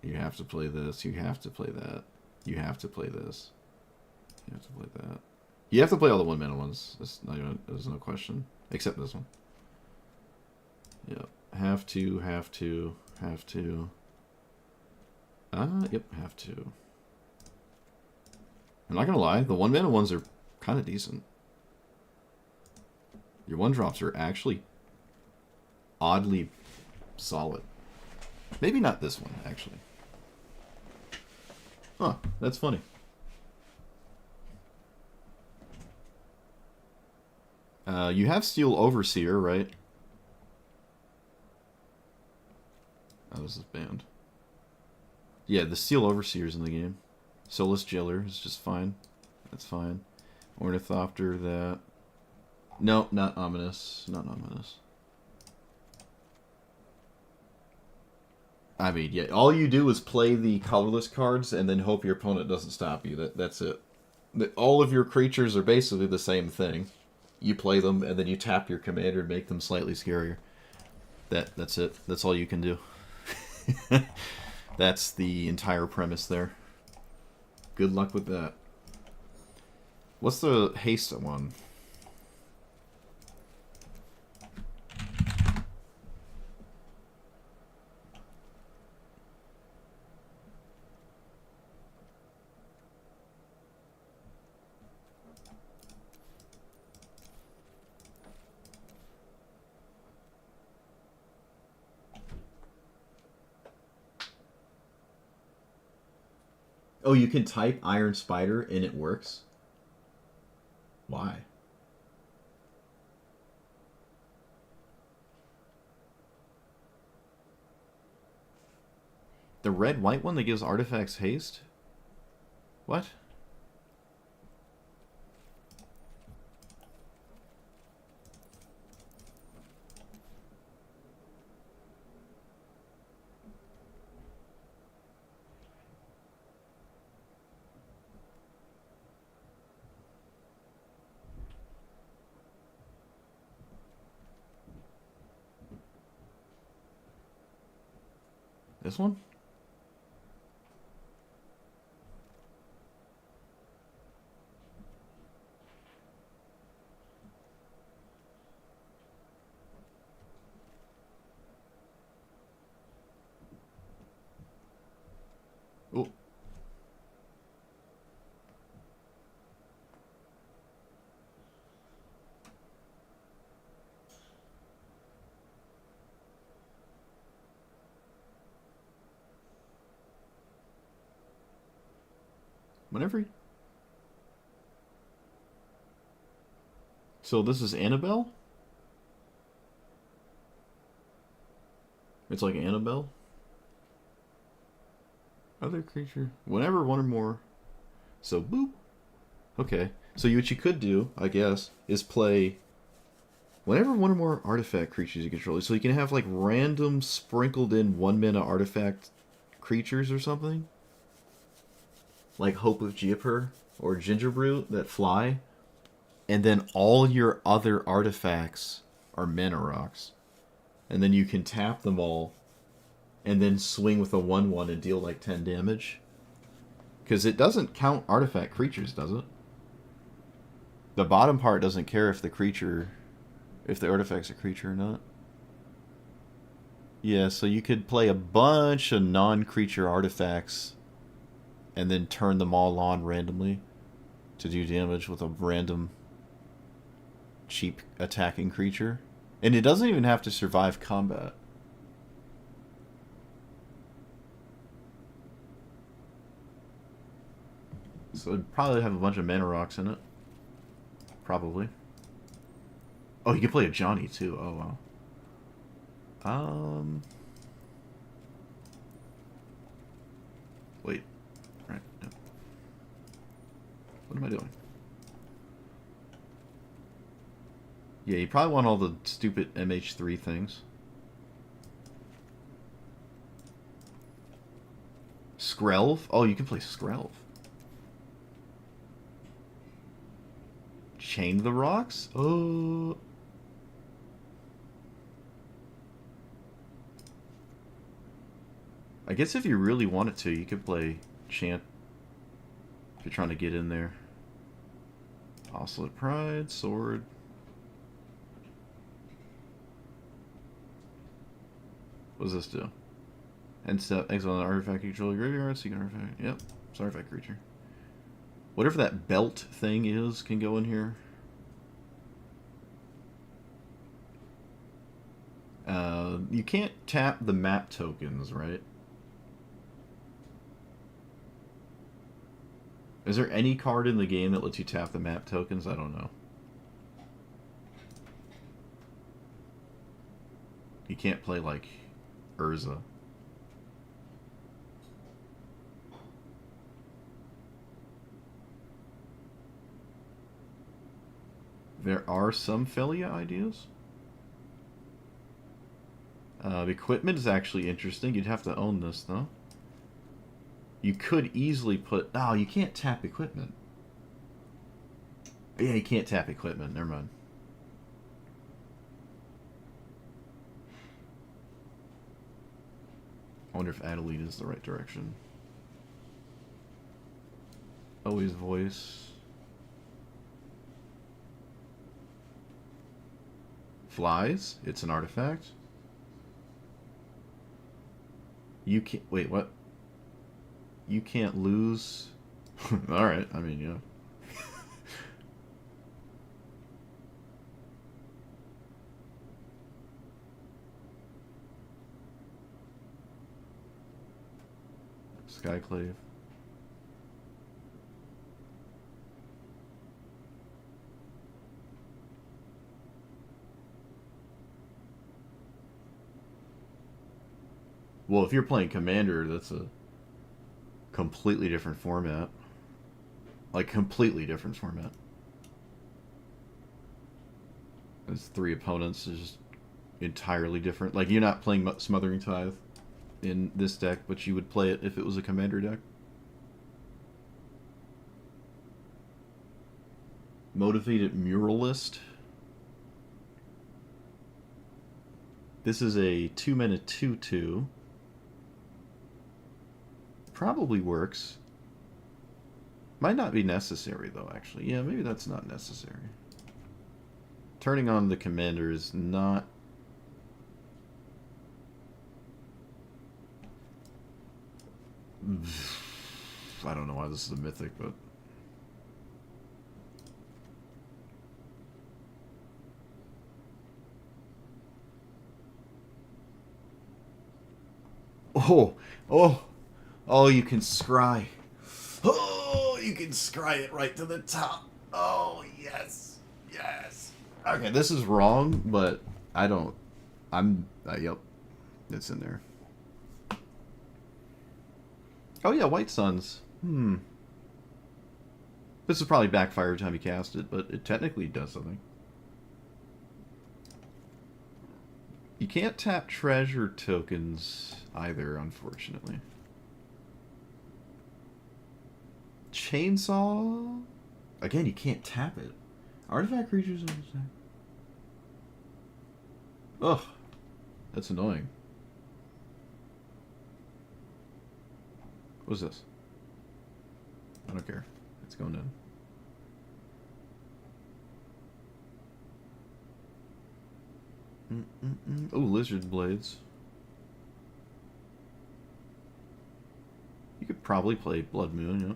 You have to play this. You have to play that. You have to play this. You have to play that. You have to play all the 1-mana ones. There's no question. Except this one. Yep. Have to. Yep, have to. I'm not gonna lie, the 1-mana ones are kind of decent. Your 1-drops are actually oddly solid. Maybe not this one, actually. Huh, that's funny. You have Steel Overseer, right? Oh, this is banned. Yeah, the Steel Overseer's in the game. Soulless Jailer is just fine. That's fine. Ornithopter, that. No, not Ominous. Not Ominous. I mean, yeah, all you do is play the colorless cards and then hope your opponent doesn't stop you. That's it. All of your creatures are basically the same thing. You play them, and then you tap your commander and make them slightly scarier. That's it. That's all you can do. That's the entire premise there. Good luck with that. What's the haste one? Oh, you can type Iron Spider and it works? Why? The red-white one that gives artifacts haste? What? This one? Oh. Whenever... So this is Annabelle? It's like Annabelle? Other creature. Whenever one or more. So, boop. Okay. So what you could do, I guess, is play whenever one or more artifact creatures you control. So you can have, like, random sprinkled in 1-mana artifact creatures or something. Like Hope of Geoper or Gingerbrew that fly. And then all your other artifacts are mana rocks. And then you can tap them all and then swing with a 1/1 and deal like 10 damage. Because it doesn't count artifact creatures, does it? The bottom part doesn't care if the artifact's a creature or not. Yeah, so you could play a bunch of non-creature artifacts and then turn them all on randomly to do damage with a random cheap attacking creature. And it doesn't even have to survive combat. So it'd probably have a bunch of mana rocks in it. Probably. Oh, you can play a Johnny too. Oh wow. Wait. Right. No. What am I doing? Yeah, you probably want all the stupid MH3 things. Skrelv? Oh, you can play Skrelv. Chain the Rocks? Oh. I guess if you really wanted to, you could play Chant. If you're trying to get in there. Oscillate Pride, Sword. What does this do? End step, exile an artifact you control your graveyard, seek an artifact. Yep, it's an artifact creature. Whatever that belt thing is can go in here. You can't tap the map tokens, right? Is there any card in the game that lets you tap the map tokens? I don't know. You can't play, like, Urza. There are some Felia ideas. Equipment is actually interesting. You'd have to own this, though. You could easily put... Oh, you can't tap equipment. Yeah, you can't tap equipment. Never mind. I wonder if Adelaide is the right direction. Always voice. Flies. It's an artifact. You can't... Wait, what? You can't lose... Alright, I mean, yeah. Skyclave. Well, if you're playing Commander, that's a completely different format. Like, completely different format. There's 3 opponents, is just entirely different. Like, you're not playing Smothering Tithe in this deck, but you would play it if it was a Commander deck. Motivated Muralist. This is a 2-mana 2/2. Probably works. Might not be necessary, though, actually. Yeah, maybe that's not necessary. Turning on the commander is not... I don't know why this is a mythic, but... Oh! Oh! Oh, you can scry. Oh, you can scry it right to the top. Oh, yes. Yes. Okay, this is wrong, but I don't... yep. It's in there. Oh, yeah, White Suns. This is probably backfire every time you cast it, but it technically does something. You can't tap treasure tokens either, unfortunately. Chainsaw? Again, you can't tap it. Artifact creatures... Ugh. That's annoying. What's this? I don't care. It's going in. Oh, Lizard Blades. probably play Blood Moon, yeah.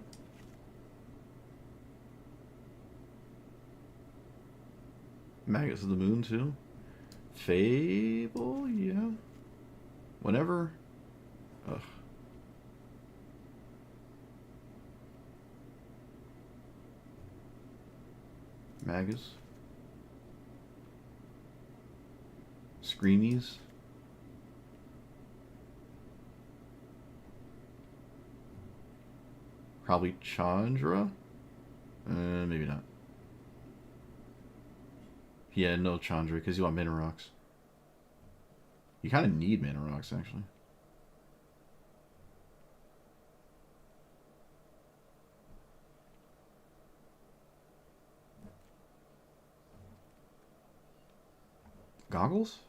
Magus of the Moon, too. Fable, yeah. Whenever. Ugh. Magus. Screamies. Probably Chandra? Maybe not. Yeah, no Chandra, because you want Mana Rocks. You kind of need Mana Rocks, actually. Goggles?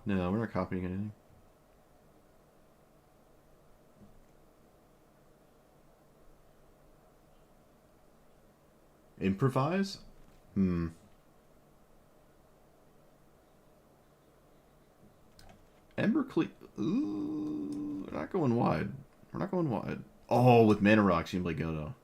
No, we're not copying anything. Improvise? Embercle. Ooh, we're not going wide. We're not going wide. Oh, with Mana Rocks, you can play Godo.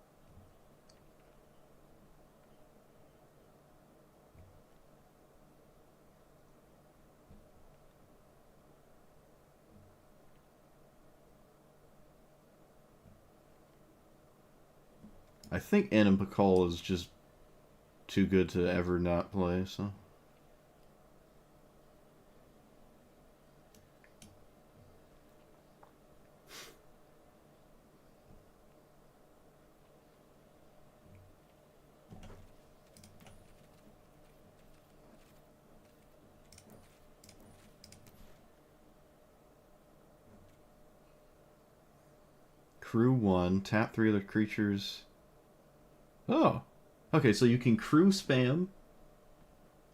I think Animpakal is just too good to ever not play, so. Crew 1, tap 3 other creatures. Oh. Okay, so you can crew spam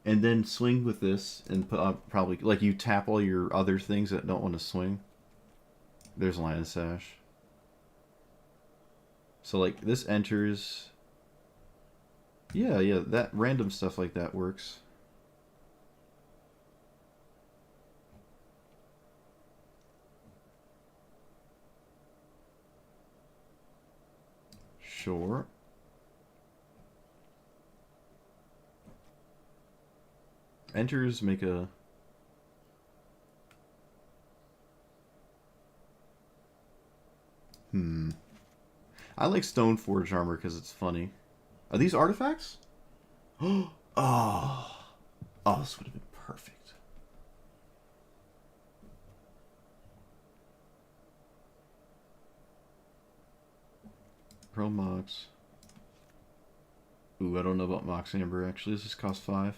and then swing with this and probably, like, you tap all your other things that don't want to swing. There's Lion Sash. So, like, this enters. Yeah, that random stuff like that works. Sure. Enters make a. I like Stoneforge armor because it's funny. Are these artifacts? Oh, this would have been perfect. Pro Mox. Ooh, I don't know about Mox Amber actually. Does this cost 5?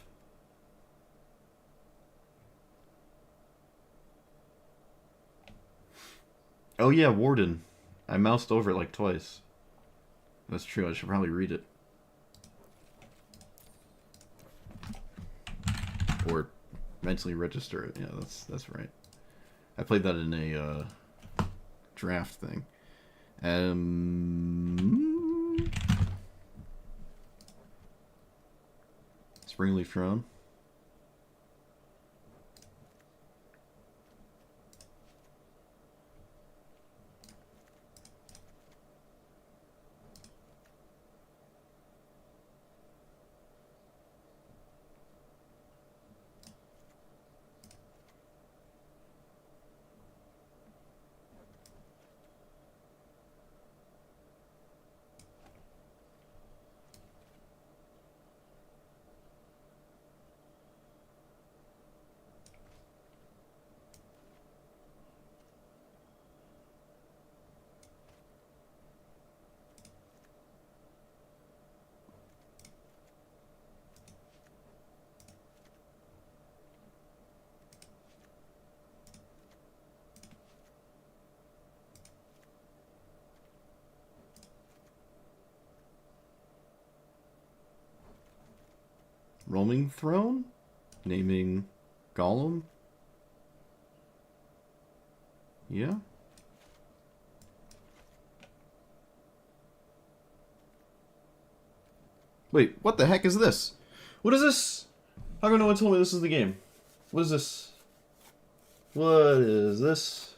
Oh yeah, Warden. I moused over it like twice. That's true, I should probably read it. Or mentally register it. Yeah, that's right. I played that in a draft thing. Springleaf Throne. Roaming Throne? Naming Golem? Yeah? Wait, what the heck is this? What is this? How come no one told me this is the game? What is this? What is this?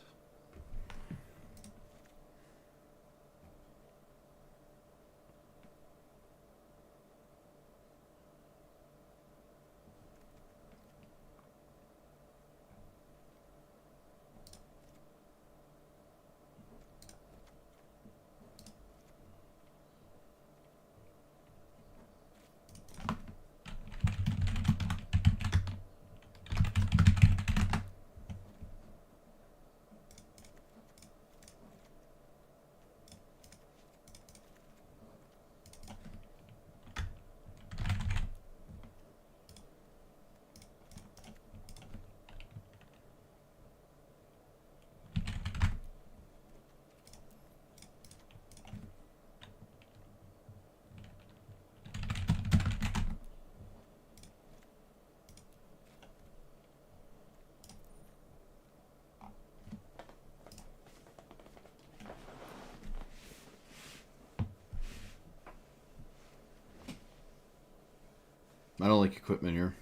I don't like equipment here,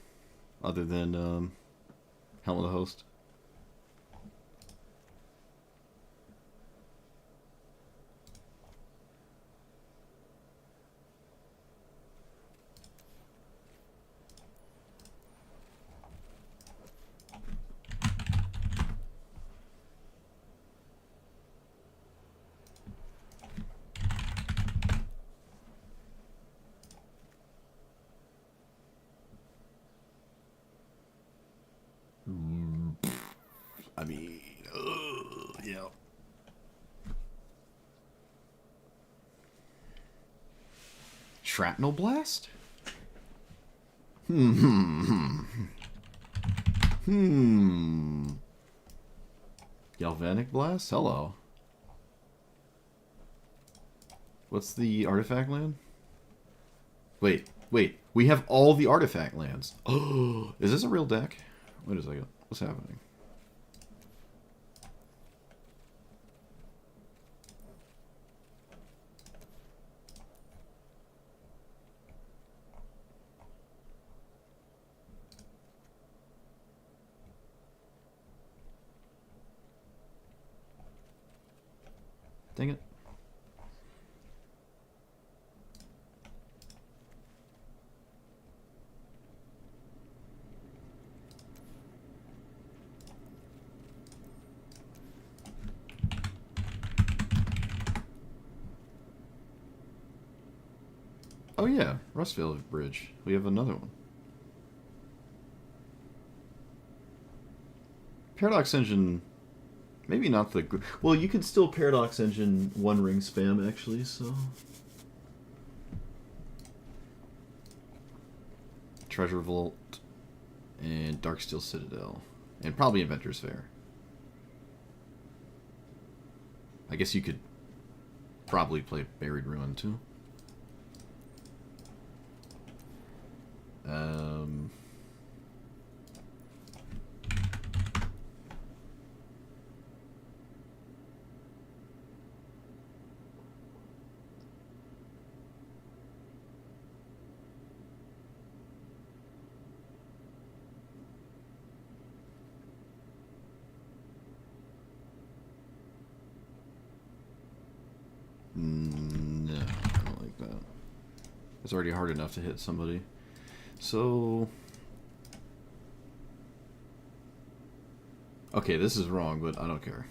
other than Helm of the Host. I mean, yeah. Shrapnel Blast? Galvanic Blast? Hello. What's the artifact land? Wait. We have all the artifact lands. Oh, is this a real deck? Wait a second. What's happening? Dang it. Oh yeah, Rustvale Bridge. We have another one. Paradox Engine, maybe not the... Well, you can still Paradox Engine One Ring spam, actually, so... Treasure Vault and Darksteel Citadel. And probably Inventor's Fair. I guess you could probably play Buried Ruin, too. No, I don't like that. It's already hard enough to hit somebody. So... Okay, this is wrong, but I don't care.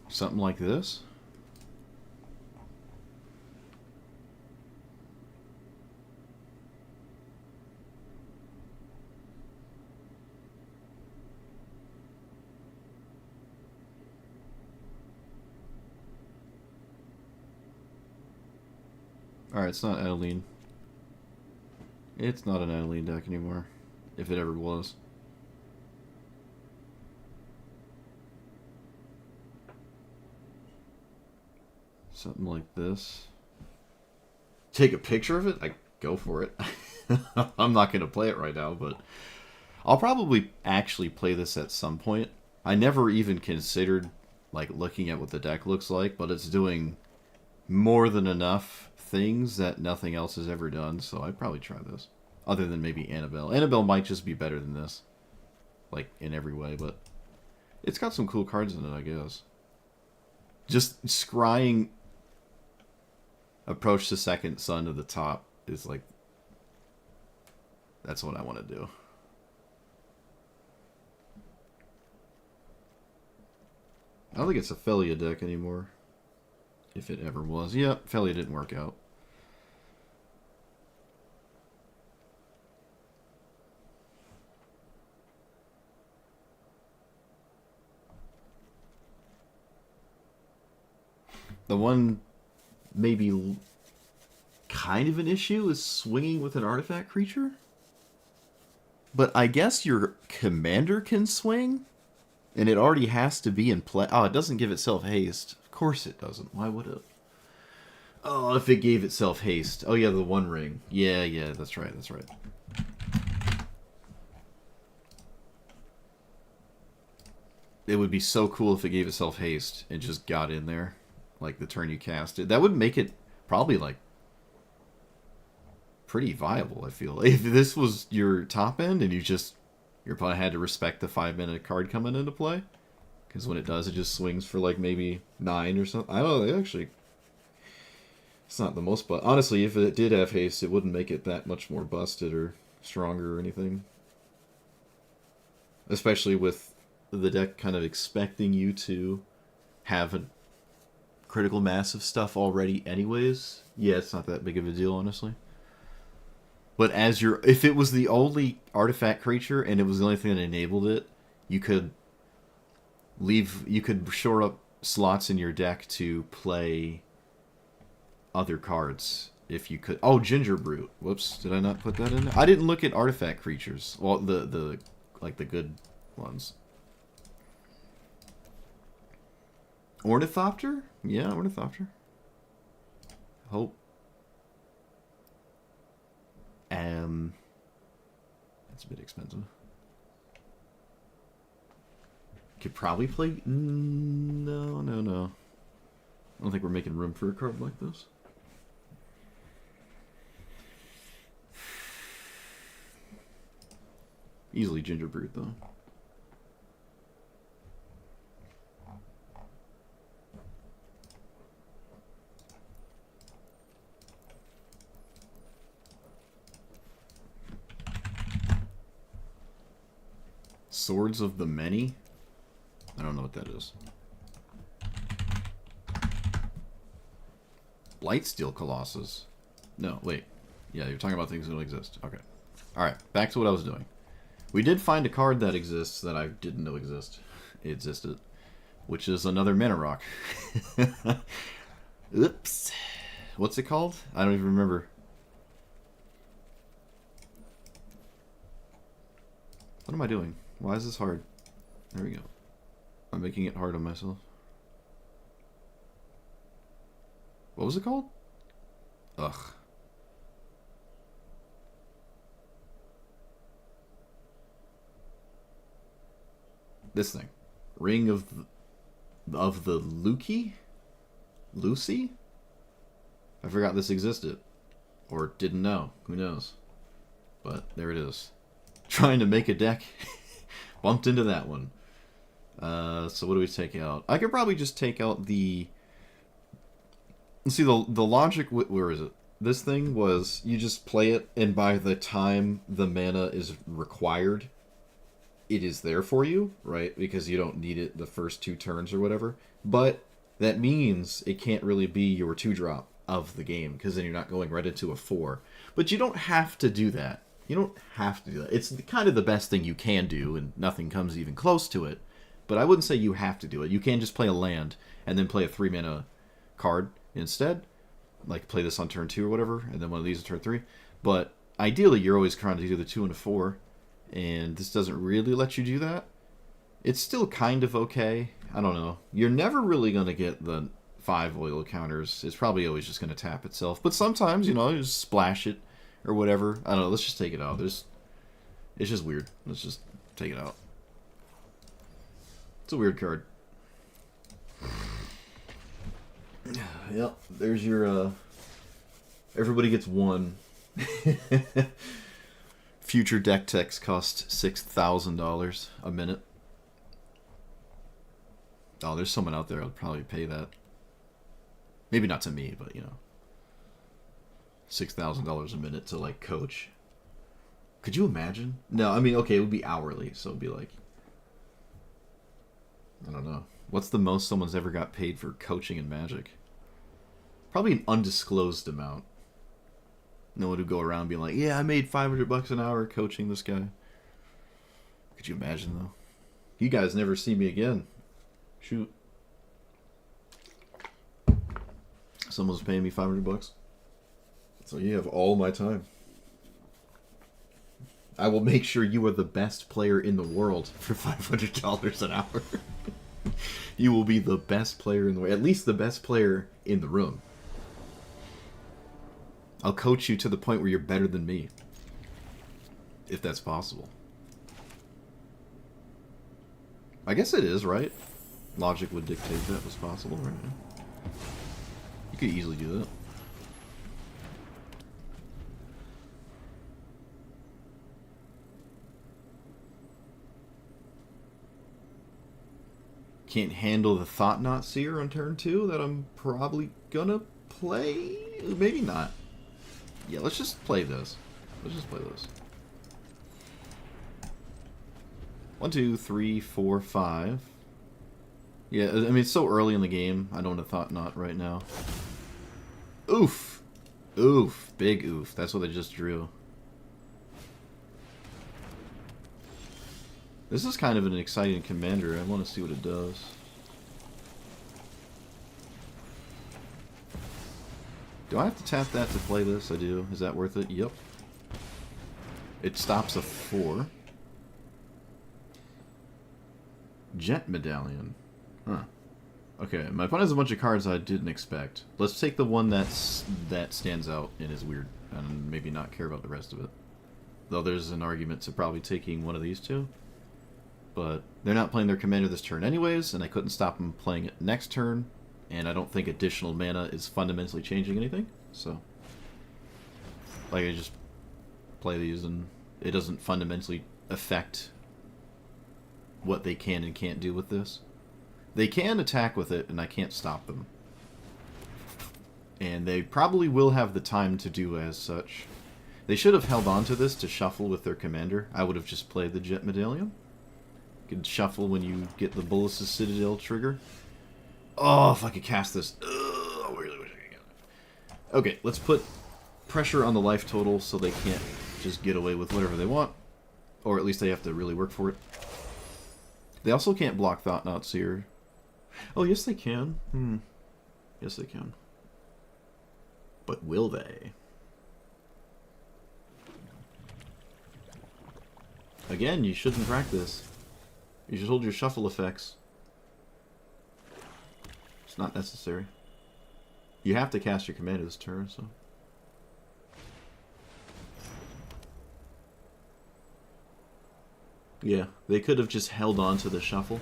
Something like this? Alright, it's not Adeline. It's not an Adeline deck anymore. If it ever was. Something like this. Take a picture of it? I go for it. I'm not going to play it right now, but I'll probably actually play this at some point. I never even considered like looking at what the deck looks like, but it's doing more than enough things that nothing else has ever done, so I'd probably try this. Other than maybe Annabelle. Annabelle might just be better than this. Like, in every way, but it's got some cool cards in it, I guess. Just scrying Approach the Second Sun to the top is like... That's what I want to do. I don't think it's a Felia deck anymore. If it ever was. Yep, Felia didn't work out. The one maybe kind of an issue is swinging with an artifact creature. But I guess your commander can swing, and it already has to be in play. Oh, it doesn't give itself haste. Of course it doesn't. Why would it? Oh, if it gave itself haste. Oh yeah, the One Ring. Yeah, that's right, that's right. it would be so cool if it gave itself haste and just got in there, like the turn you cast it. That would make it probably like pretty viable. I feel if this was your top end and your opponent had to respect the 5-minute card coming into play, because when it does, it just swings for like maybe 9 or something. I don't know. Actually, it's not the most, but honestly, if it did have haste, it wouldn't make it that much more busted or stronger or anything. Especially with the deck kind of expecting you to have a critical mass of stuff already anyways. Yeah, it's not that big of a deal, honestly. But if it was the only artifact creature and it was the only thing that enabled it, you could shore up slots in your deck to play other cards if you could. Oh, Ginger Brute. Whoops, did I not put that in there? I didn't look at artifact creatures. Well, the good ones. Ornithopter? Yeah, Ornithopter. Hope. That's a bit expensive. Could probably play... No. I don't think we're making room for a card like this. Easily Ginger Brute, though. Swords of the Many? I don't know what that is. Blightsteel Colossus. No, wait. Yeah, you're talking about things that don't exist. Okay. Alright, back to what I was doing. We did find a card that exists that I didn't know existed. Which is another Mana Rock. Oops. What's it called? I don't even remember. What am I doing? Why is this hard? There we go. I'm making it hard on myself. What was it called? Ugh. This thing. Ring of the Lucy? Lucy? I forgot this existed. Or didn't know. Who knows? But there it is. Trying to make a deck. Bumped into that one. So what do we take out? I could probably just take out the... See, the logic... Where is it? This thing was, you just play it, and by the time the mana is required, it is there for you, right? Because you don't need it the first 2 turns or whatever. But that means it can't really be your 2-drop of the game, because then you're not going right into a 4. But you don't have to do that. You don't have to do that. It's kind of the best thing you can do, and nothing comes even close to it. But I wouldn't say you have to do it. You can just play a land, and then play a 3-mana card instead. Like, play this on turn 2 or whatever, and then one of these on turn 3. But ideally, you're always trying to do the 2 and a 4, and this doesn't really let you do that. It's still kind of okay. I don't know. You're never really going to get the 5 oil counters. It's probably always just going to tap itself. But sometimes, you just splash it or whatever. I don't know. Let's just take it out. It's just weird. Let's just take it out. It's a weird card. Yep, there's your, everybody gets 1. Future deck techs cost $6,000 a minute. Oh, there's someone out there who'll probably pay that. Maybe not to me, but, $6,000 a minute to, like, coach. Could you imagine? No, I mean, okay, it would be hourly, so it'd be like... I don't know. What's the most someone's ever got paid for coaching in Magic? Probably an undisclosed amount. No one would go around being like, yeah, I made $500 an hour coaching this guy. Could you imagine, though? You guys never see me again. Shoot. Someone's paying me $500. So you have all my time. I will make sure you are the best player in the world for $500 an hour. You will be the best player in the world. At least the best player in the room. I'll coach you to the point where you're better than me. If that's possible. I guess it is, right? Logic would dictate that was possible, right? You could easily do that. Can't handle the Thought Knot Seer on turn 2 that I'm probably gonna play? Maybe not. Yeah, let's just play this. Let's just play this. 1, 2, 3, 4, 5. Yeah, I mean, it's so early in the game. I don't want a Thought Knot right now. Oof. Oof. Big oof. That's what I just drew. This is kind of an exciting commander. I want to see what it does. Do I have to tap that to play this? I do. Is that worth it? Yep. It stops a 4. Jet Medallion. Huh. Okay, my opponent has a bunch of cards I didn't expect. Let's take the one that stands out and is weird, and maybe not care about the rest of it. Though there's an argument to probably taking one of these two. But they're not playing their commander this turn anyways, and I couldn't stop them playing it next turn, and I don't think additional mana is fundamentally changing anything, so... Like, I just play these, and it doesn't fundamentally affect what they can and can't do with this. They can attack with it, and I can't stop them. And they probably will have the time to do as such. They should have held on to this to shuffle with their commander. I would have just played the Jet Medallion. You can shuffle when you get the Bullis' Citadel trigger. Oh, if I could cast this. Ugh, I really wish I could get it. Okay, let's put pressure on the life total so they can't just get away with whatever they want. Or at least they have to really work for it. They also can't block Thought Knot Seer. Oh, yes they can. Yes they can. But will they? Again, you shouldn't practice. You should hold your shuffle effects. It's not necessary. You have to cast your commander this turn, so... Yeah, they could have just held on to the shuffle.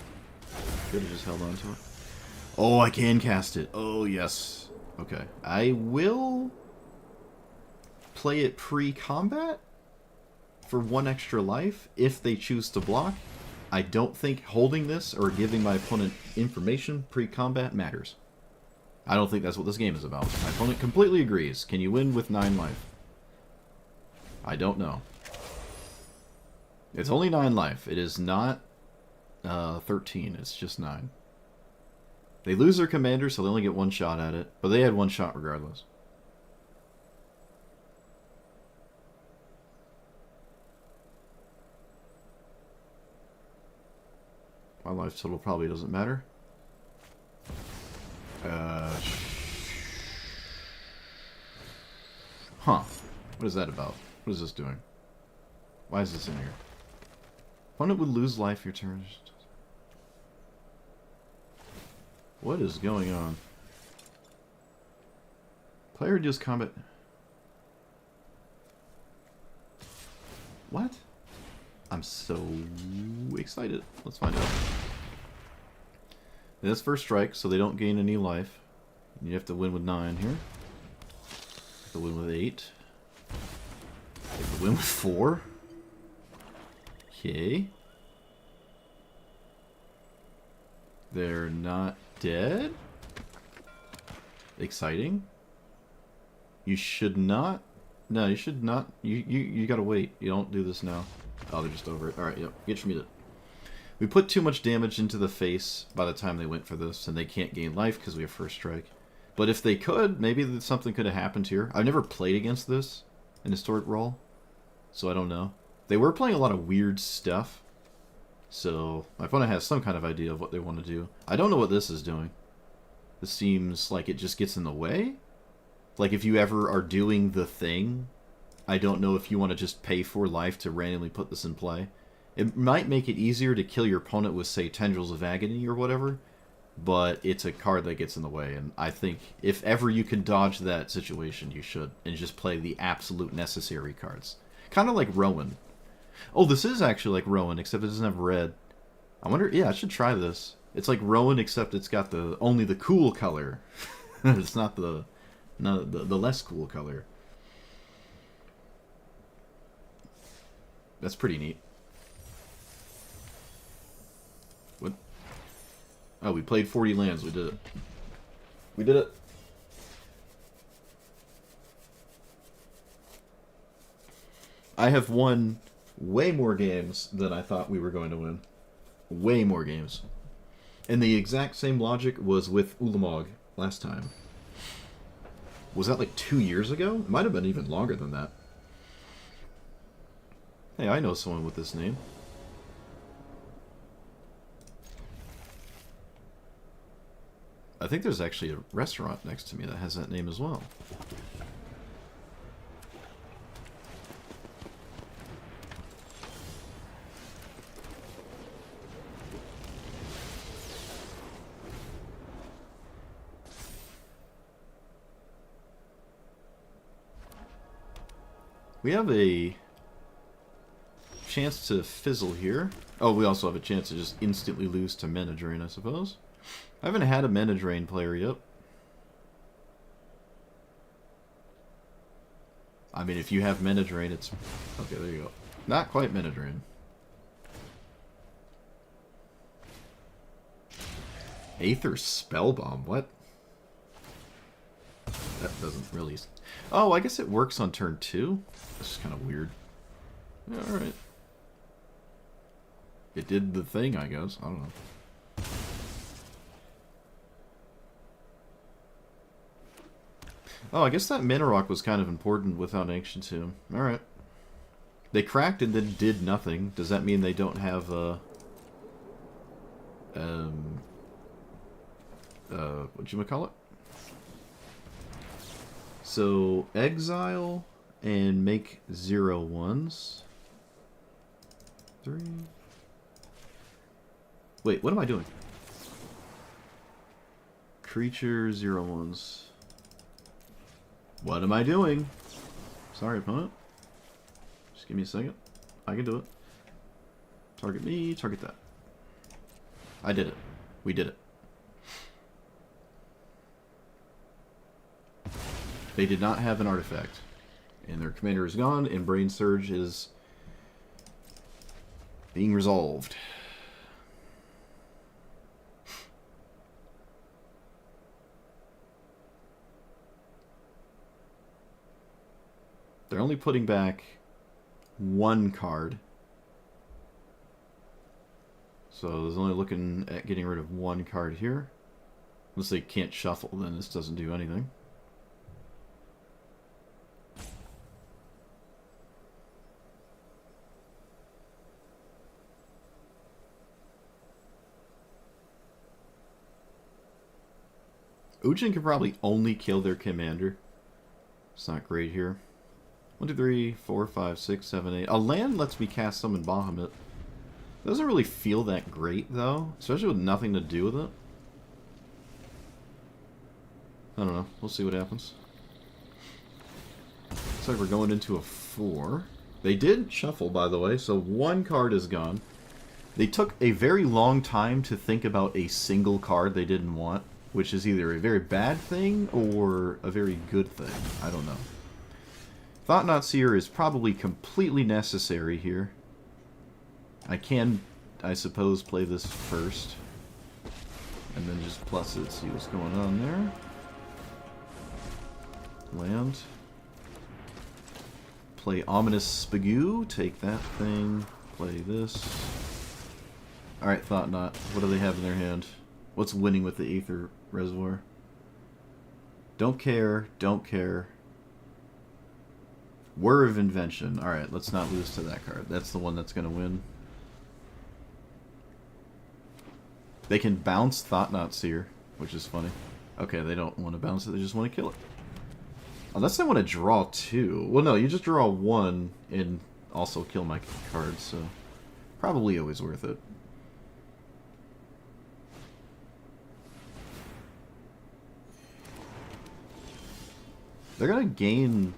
Could have just held on to it. Oh, I can cast it. Oh, yes. Okay. I will play it pre-combat for 1 extra life if they choose to block. I don't think holding this or giving my opponent information pre-combat matters. I don't think that's what this game is about. My opponent completely agrees. Can you win with 9 life? I don't know. It's only 9 life. It is not 13. It's just 9. They lose their commander, so they only get 1 shot at it. But they had 1 shot regardless. My life total probably doesn't matter. Huh. What is that about? What is this doing? Why is this in here? Opponent would lose life your turn. What is going on? Player deals combat... What? I'm so excited. Let's find out. And that's first strike, so they don't gain any life. You have to win with 9 here. You have to win with 8. You have to win with 4. Okay. They're not dead? Exciting. You should not... No, you should not... You gotta wait. You don't do this now. Oh, they're just over it. Alright, yep. Get your meat. We put too much damage into the face by the time they went for this, and they can't gain life because we have first strike. But if they could, maybe something could have happened here. I've never played against this in Historic Brawl, so I don't know. They were playing a lot of weird stuff, so my opponent has some kind of idea of what they want to do. I don't know what this is doing. This seems like it just gets in the way. Like if you ever are doing the thing, I don't know if you want to just pay for life to randomly put this in play. It might make it easier to kill your opponent with, say, Tendrils of Agony or whatever, but it's a card that gets in the way, and I think if ever you can dodge that situation, you should, and just play the absolute necessary cards. Kind of like Rowan. Oh, this is actually like Rowan, except it doesn't have red. I wonder. Yeah, I should try this. It's like Rowan, except it's got the only the cool color. It's not the the less cool color. That's pretty neat. What? Oh, we played 40 lands. We did it. We did it. I have won way more games than I thought we were going to win. Way more games. And the exact same logic was with ULAGMOG last time. Was that like 2 years ago? It might have been even longer than that. Hey, I know someone with this name. I think there's actually a restaurant next to me that has that name as well. We have a chance to fizzle here. Oh, we also have a chance to just instantly lose to Mana Drain, I suppose. I haven't had a Mana Drain player yet. I mean, if you have Mana Drain, it's... Okay, there you go. Not quite Mana Drain. Aether Spellbomb, what? That doesn't really... Oh, I guess it works on turn 2? This is kind of weird. Yeah, alright. It did the thing, I guess. I don't know. Oh, I guess that Mana Rock was kind of important without Ancient Tomb. Alright. They cracked and then did nothing. Does that mean they don't have, whatchamacallit? So, exile and make 0/1s. 3. Wait, what am I doing? Creature 0/1s. What am I doing? Sorry, opponent. Just give me a second. I can do it. Target me, target that. I did it. We did it. They did not have an artifact. And their commander is gone, and Brain Surge is being resolved. They're only putting back 1 card. So there's only looking at getting rid of 1 card here. Unless they can't shuffle, then this doesn't do anything. Ujin could probably only kill their commander. It's not great here. 1, 2, 3, 4, 5, 6, 7, 8. A land lets me cast Summon Bahamut. Doesn't really feel that great, though. Especially with nothing to do with it. I don't know. We'll see what happens. Looks like we're going into a 4. They did shuffle, by the way, so 1 card is gone. They took a very long time to think about a single card they didn't want, which is either a very bad thing or a very good thing. I don't know. Thought-Knot Seer is probably completely necessary here. I can, I suppose, play this first. And then just plus it, see what's going on there. Land. Play Ominous Spagoo, take that thing, play this. Alright, Thought-Knot, what do they have in their hand? What's winning with the Aether Reservoir? Don't care, don't care. Whir of Invention. Alright, let's not lose to that card. That's the one that's going to win. They can bounce Thought-Knot Seer, which is funny. Okay, they don't want to bounce it, they just want to kill it. Unless they want to draw 2. Well, no, you just draw 1 and also kill my cards, so probably always worth it. They're going to gain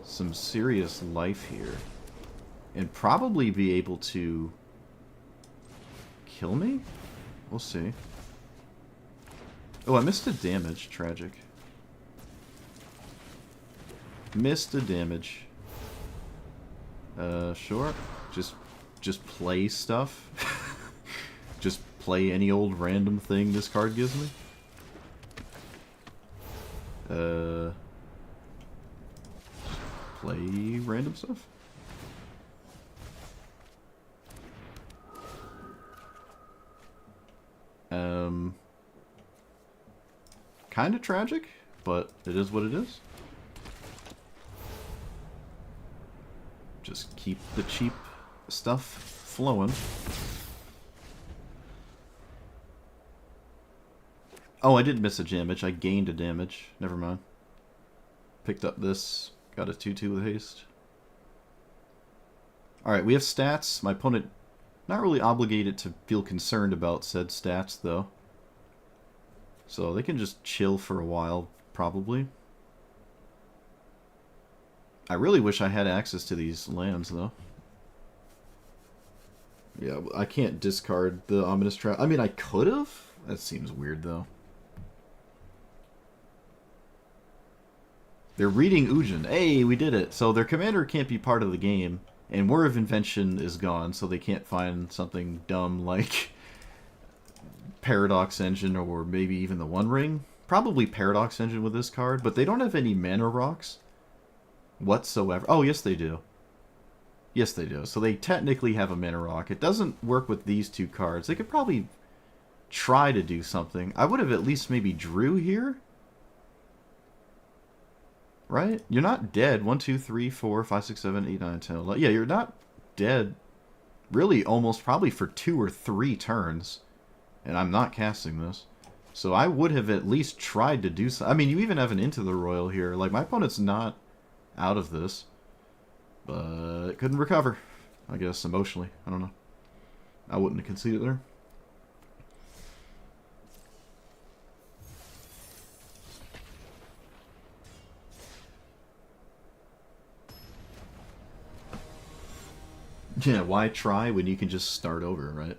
some serious life here. And probably be able to kill me? We'll see. Oh, I missed a damage. Tragic. Missed a damage. Sure. Just play stuff. Just play any old random thing this card gives me. Play random stuff. Kind of tragic, but it is what it is. Just keep the cheap stuff flowing. Oh, I did miss a damage. I gained a damage. Never mind. Picked up this. Got a 2-2 with haste. Alright, we have stats. My opponent not really obligated to feel concerned about said stats, though. So they can just chill for a while, probably. I really wish I had access to these lands, though. Yeah, I can't discard the Ominous Trap. I mean, I could have. That seems weird, though. They're reading Ujin. Hey, we did it. So their commander can't be part of the game, and War of Invention is gone, so they can't find something dumb like Paradox Engine or maybe even the One Ring. Probably Paradox Engine with this card, but they don't have any mana rocks whatsoever. Oh, yes they do. Yes they do. So they technically have a mana rock. It doesn't work with these two cards. They could probably try to do something. I would have at least maybe drew here. Right? You're not dead. 1, 2, 3, 4, 5, 6, 7, 8, 9, 10, 11. Yeah, you're not dead. Really, almost probably for 2 or 3 turns. And I'm not casting this. So I would have at least tried to do something. I mean, you even have an Into the Royal here. Like, my opponent's not out of this. But couldn't recover, I guess, emotionally. I don't know. I wouldn't have conceded there. Yeah, why try when you can just start over, right?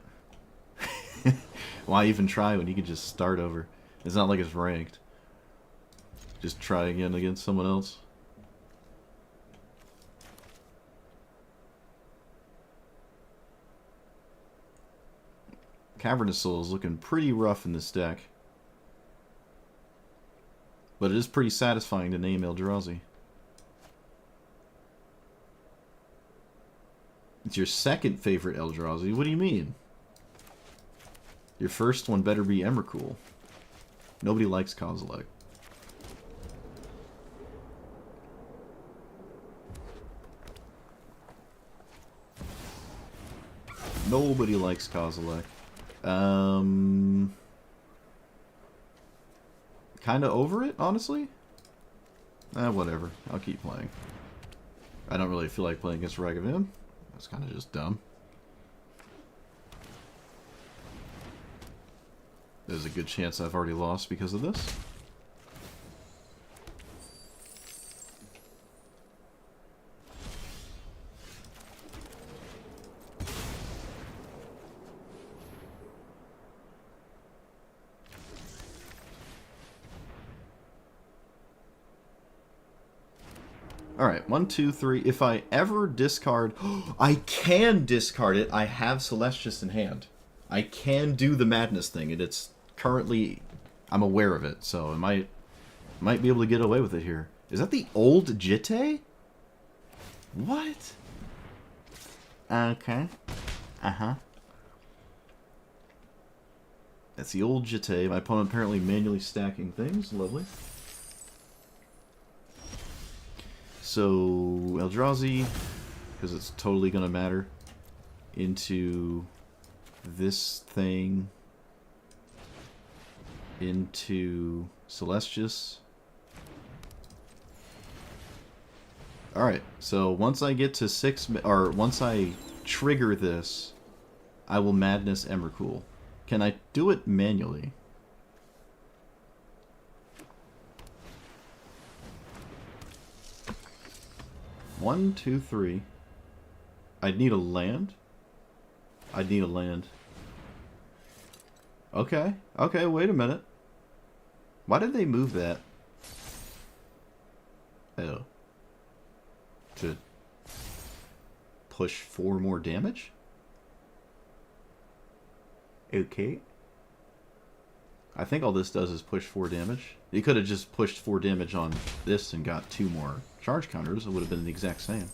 Why even try when you can just start over? It's not like it's ranked. Just try again against someone else. Cavernous Soul is looking pretty rough in this deck. But it is pretty satisfying to name Eldrazi. It's your second favorite Eldrazi? What do you mean? Your first one better be Emrakul. Nobody likes Kozilek. Nobody likes Kozilek. Kinda over it, honestly? Whatever. I'll keep playing. I don't really feel like playing against Ragavan. That's kind of just dumb. There's a good chance I've already lost because of this. Alright, 1, 2, 3. If I ever discard... I can discard it. I have Celestius in hand. I can do the madness thing, and it's currently... I'm aware of it, so I might be able to get away with it here. Is that the old Jitte? What? Okay. Uh-huh. That's the old Jitte. My opponent apparently manually stacking things. Lovely. So, Eldrazi, because it's totally going to matter, into this thing, into Celestius. Alright, so once I get to 6, or once I trigger this, I will Madness Emrakul. Can I do it manually? One, two, three. I'd need a land. I'd need a land. Okay. Okay, wait a minute. Why did they move that? Oh. To push 4 more damage? Okay. I think all this does is push 4 damage. You could have just pushed 4 damage on this and got 2 more charge counters. It would have been the exact same.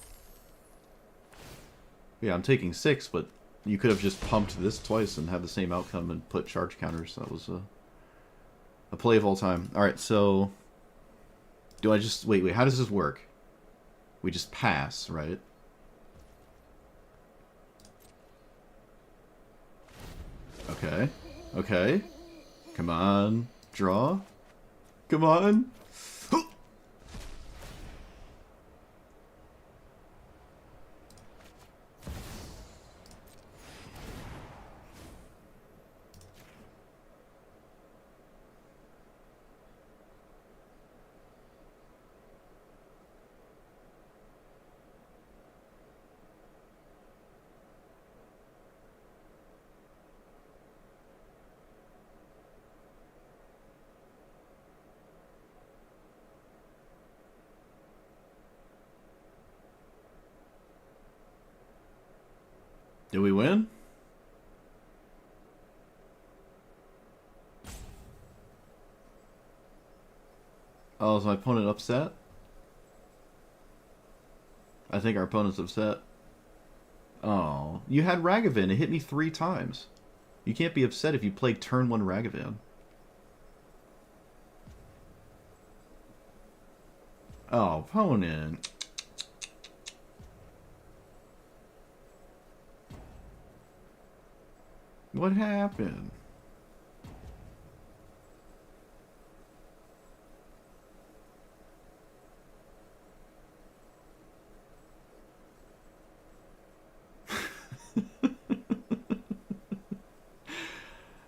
Yeah, I'm taking 6, but you could have just pumped this twice and had the same outcome and put charge counters. That was a play of all time. Alright, so... Do I just... Wait, how does this work? We just pass, right? Okay. Okay. Come on. Draw. Come on. Did we win? Oh, is my opponent upset? I think our opponent's upset. Oh, you had Ragavan. It hit me 3 times. You can't be upset if you play turn 1 Ragavan. Oh, opponent. What happened?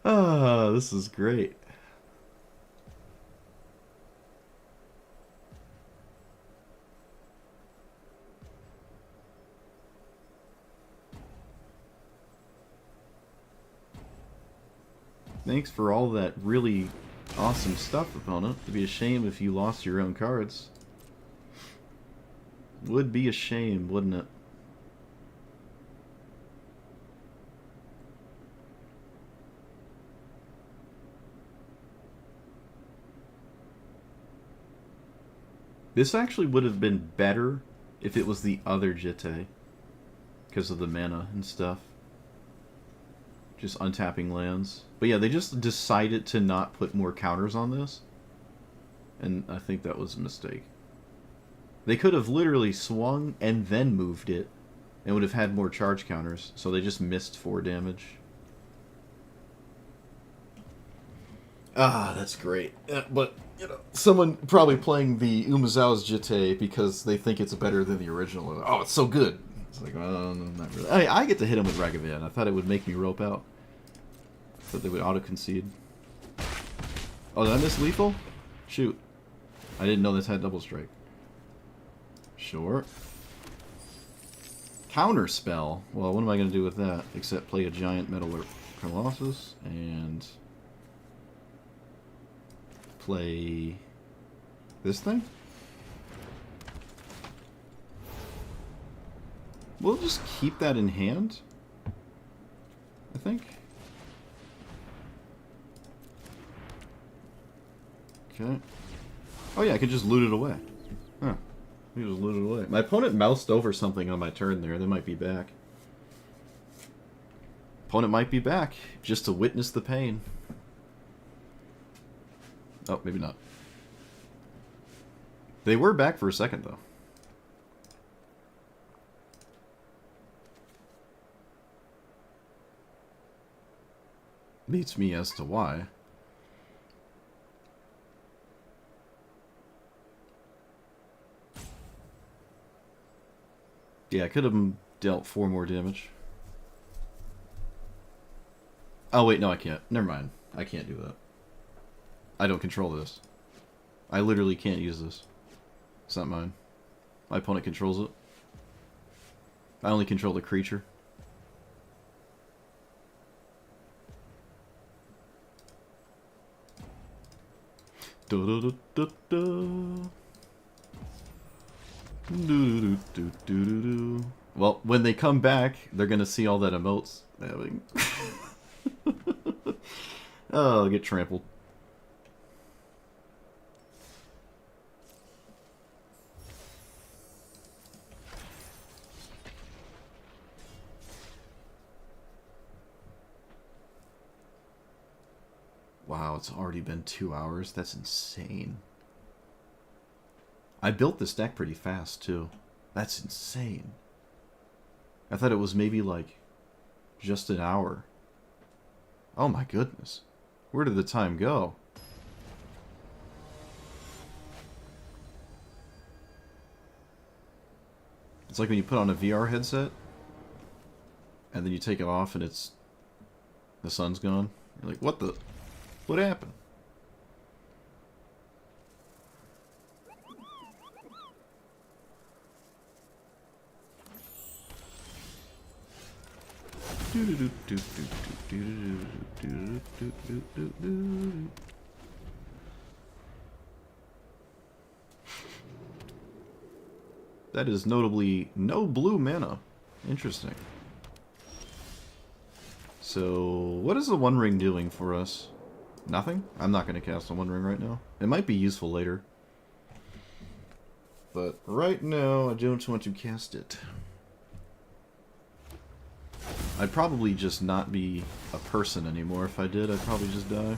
Ah, this is great. Thanks for all that really awesome stuff, opponent. It'd be a shame if you lost your own cards. Would be a shame, wouldn't it? This actually would have been better if it was the other Jitte. Because of the mana and stuff. Just untapping lands. But yeah, they just decided to not put more counters on this. And I think that was a mistake. They could have literally swung and then moved it. And would have had more charge counters. So they just missed 4 damage. Ah, that's great. But, you know, someone probably playing the Umezawa's Jitte because they think it's better than the original. Oh, it's so good. It's like, oh, no, not really. I get to hit him with Ragavan. I thought it would make me rope out. I thought they would auto-concede. Oh, did I miss lethal? Shoot. I didn't know this had double strike. Sure. Counter spell. Well, what am I going to do with that? Except play a giant Metal Colossus and play this thing? We'll just keep that in hand, I think. Okay. Oh yeah, I could just loot it away. Huh. I could just loot it away. My opponent moused over something on my turn there. They might be back. Opponent might be back, just to witness the pain. Oh, maybe not. They were back for a second, though. Beats me as to why. Yeah, I could have dealt 4 more damage. Oh, wait, no, I can't. Never mind. I can't do that. I don't control this. I literally can't use this. It's not mine. My opponent controls it. I only control the creature. Well, when they come back, they're gonna see all that emotes having. Oh, I'll get trampled. Wow, it's already been 2 hours. That's insane. I built this deck pretty fast, too. That's insane. I thought it was maybe, like, just an hour. Oh my goodness. Where did the time go? It's like when you put on a VR headset, and then you take it off and it's... the sun's gone. You're like, what the... what happened? That is notably no blue mana. Interesting. So, what is the One Ring doing for us? Nothing? I'm not going to cast a One Ring right now. It might be useful later. But right now, I don't want to cast it. I'd probably just not be a person anymore. If I did, I'd probably just die.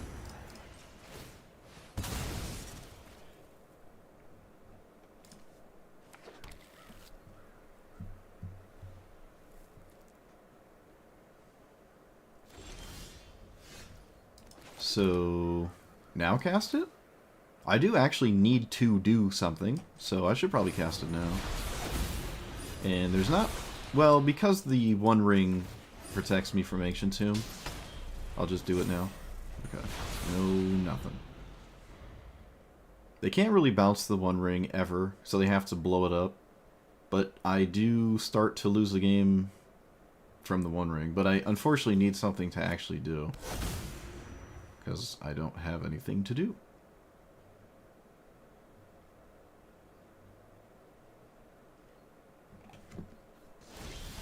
So, now cast it? I do actually need to do something, so I should probably cast it now. And there's not... well, because the One Ring protects me from Ancient Tomb, I'll just do it now. Okay. No, nothing. They can't really bounce the One Ring ever, so they have to blow it up. But I do start to lose the game from the One Ring, but I unfortunately need something to actually do. Because I don't have anything to do.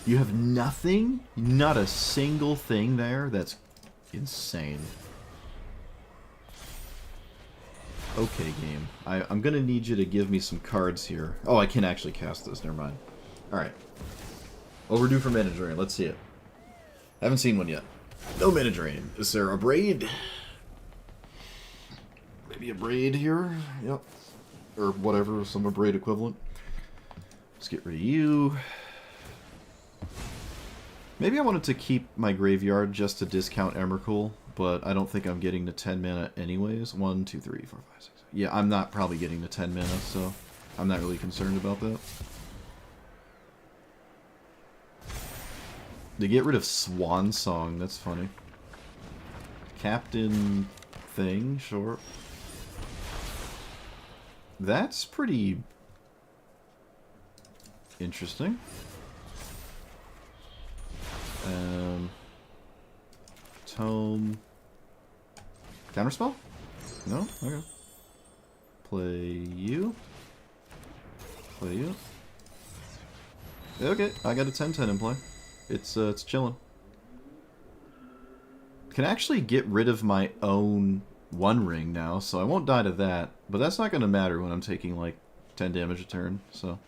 You have nothing? Not a single thing there? That's insane. Okay, game. I'm gonna need you to give me some cards here. Oh, I can actually cast this. Never mind. Alright. Overdue for Mana Drain. Let's see it. Haven't seen one yet. No Mana Drain. Is there a Braid? Maybe a Braid here? Yep. Or whatever, some Braid equivalent. Let's get rid of you. Maybe I wanted to keep my graveyard just to discount Emrakul, but I don't think I'm getting to 10 mana anyways. 1, 2, 3, 4, 5, 6. Yeah, I'm not probably getting to 10 mana, so I'm not really concerned about that. They get rid of Swan Song, that's funny. Captain thing, sure. That's pretty interesting. Tome. Counterspell? No? Okay. Play you. Play you. Okay, I got a 10/10 in play. It's chilling. Can actually get rid of my own One Ring now, so I won't die to that. But that's not going to matter when I'm taking like 10 damage a turn, so.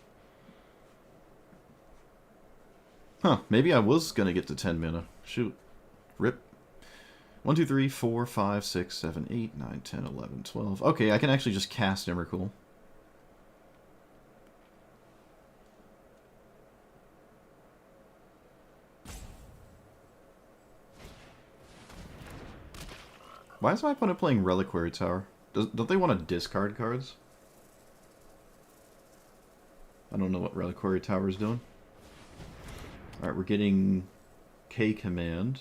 Huh, maybe I was going to get to 10 mana. Shoot. Rip. 1, 2, 3, 4, 5, 6, 7, 8, 9, 10, 11, 12. Okay, I can actually just cast Emrakul. Why is my opponent playing Reliquary Tower? Don't they want to discard cards? I don't know what Reliquary Tower is doing. Alright, we're getting K Command.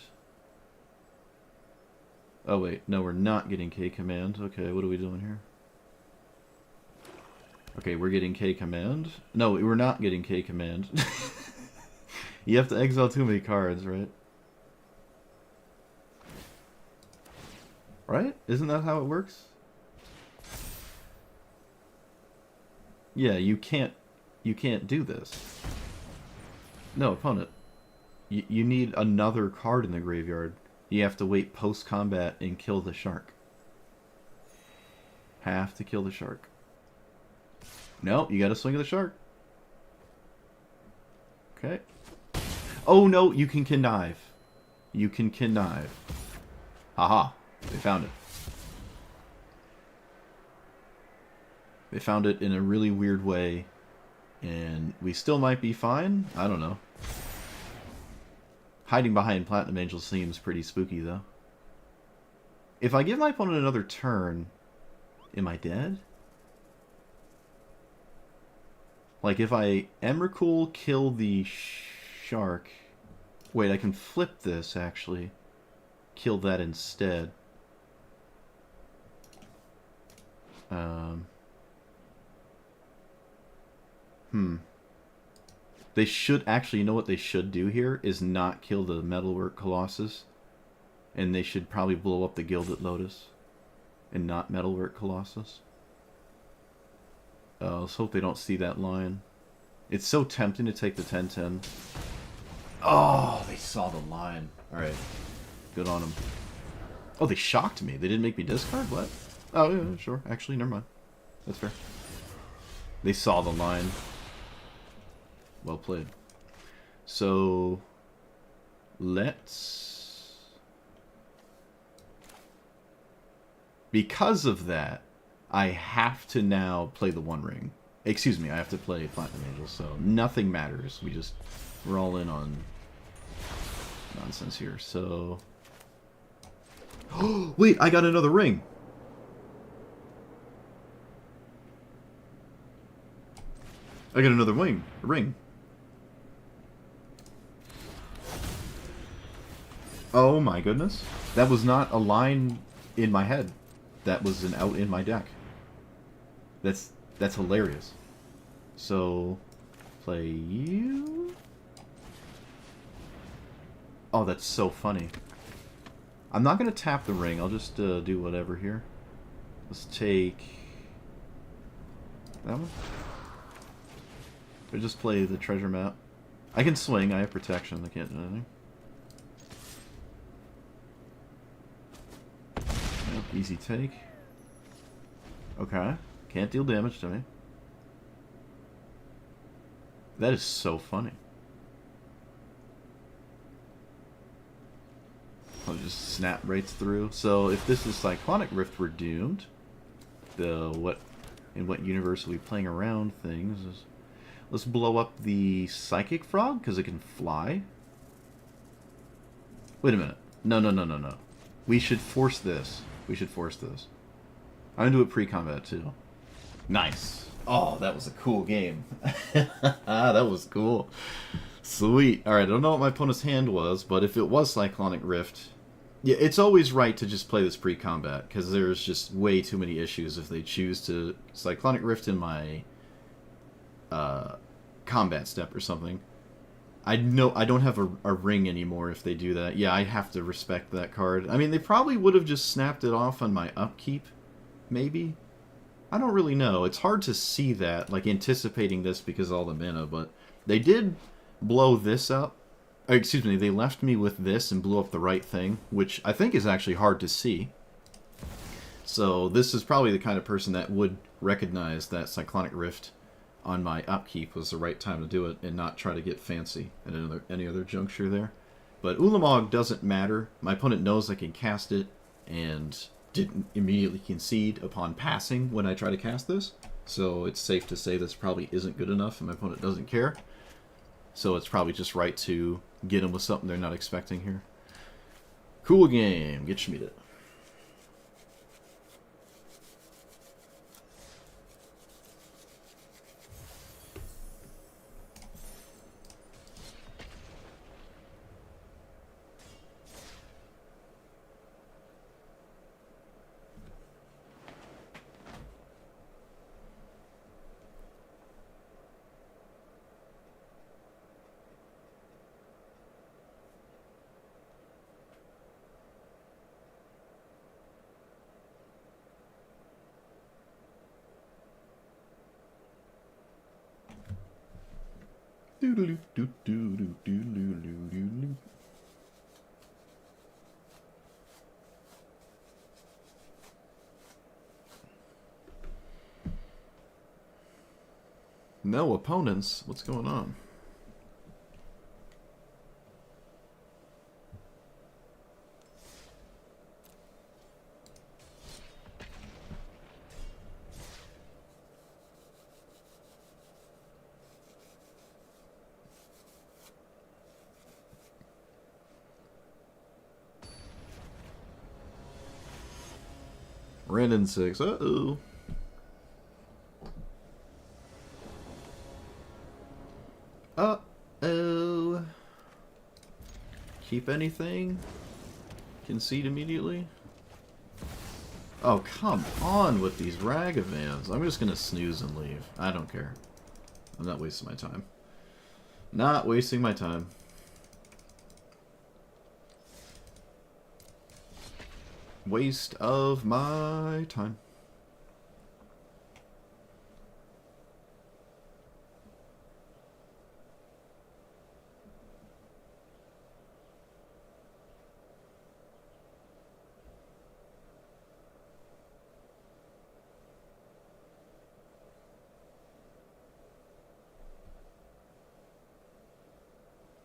Oh wait, no, we're not getting K Command. Okay, what are we doing here? Okay, we're getting K Command. No, we're not getting K Command. You have to exile too many cards, right? Right? Isn't that how it works? Yeah, you can't do this. No, opponent. You need another card in the graveyard. You have to wait post-combat and kill the shark. Have to kill the shark. No, you gotta swing at the shark. Okay. Oh no, you can connive. You can connive. Haha, they found it. They found it in a really weird way, and we still might be fine. I don't know. Hiding behind Platinum Angel seems pretty spooky, though. If I give my opponent another turn, am I dead? Like, if I Emrakul, kill the shark... Wait, I can flip this, actually. Kill that instead. They should... Actually, you know what they should do here? Is not kill the Metalwork Colossus. And they should probably blow up the Gilded Lotus. And not Metalwork Colossus. Let's hope they don't see that line. It's so tempting to take the 10-10. Oh, they saw the line. Alright. Good on them. Oh, they shocked me. They didn't make me discard? What? Oh, yeah, sure. Actually, never mind. That's fair. They saw the line. Well played. So, let's... Because of that, I have to now play the One Ring. Excuse me, I have to play Platinum Angel, so nothing matters. We're all in on nonsense here, so... Oh, wait, I got another ring! I got another ring. Oh my goodness. That was not a line in my head. That was an out in my deck. That's hilarious. So, play you. Oh, that's so funny. I'm not going to tap the ring. I'll just do whatever here. Let's take that one. Or just play the treasure map. I can swing. I have protection. I can't do anything. Yep, easy take. Okay. Can't deal damage to me. That is so funny. I'll just snap right through. So if this is Cyclonic Rift, we're doomed. In what universe are we playing around things? Let's blow up the Psychic Frog, because it can fly. Wait a minute. No. We should force this. I'm going to do it pre-combat, too. Nice. Oh, that was a cool game. That was cool. Sweet. Alright, I don't know what my opponent's hand was, but if it was Cyclonic Rift... Yeah, it's always right to just play this pre-combat, because there's just way too many issues if they choose to Cyclonic Rift in my combat step or something. I don't have a ring anymore if they do that. Yeah, I have to respect that card. I mean, they probably would have just snapped it off on my upkeep, maybe? I don't really know. It's hard to see that, like anticipating this because of all the mana, but they did blow this up. Excuse me, they left me with this and blew up the right thing, which I think is actually hard to see. So this is probably the kind of person that would recognize that Cyclonic Rift on my upkeep was the right time to do it and not try to get fancy at any other juncture there. But ULAGMOG doesn't matter. My opponent knows I can cast it and didn't immediately concede upon passing when I try to cast this. So it's safe to say this probably isn't good enough and my opponent doesn't care. So it's probably just right to get them with something they're not expecting here. Cool game. Get schmieded. No opponents? What's going on? Ran in 6. Uh-oh. Uh-oh. Keep anything? Concede immediately? Oh, come on with these Ragavans. I'm just gonna snooze and leave. I don't care. I'm not wasting my time. Not wasting my time. Waste of my time.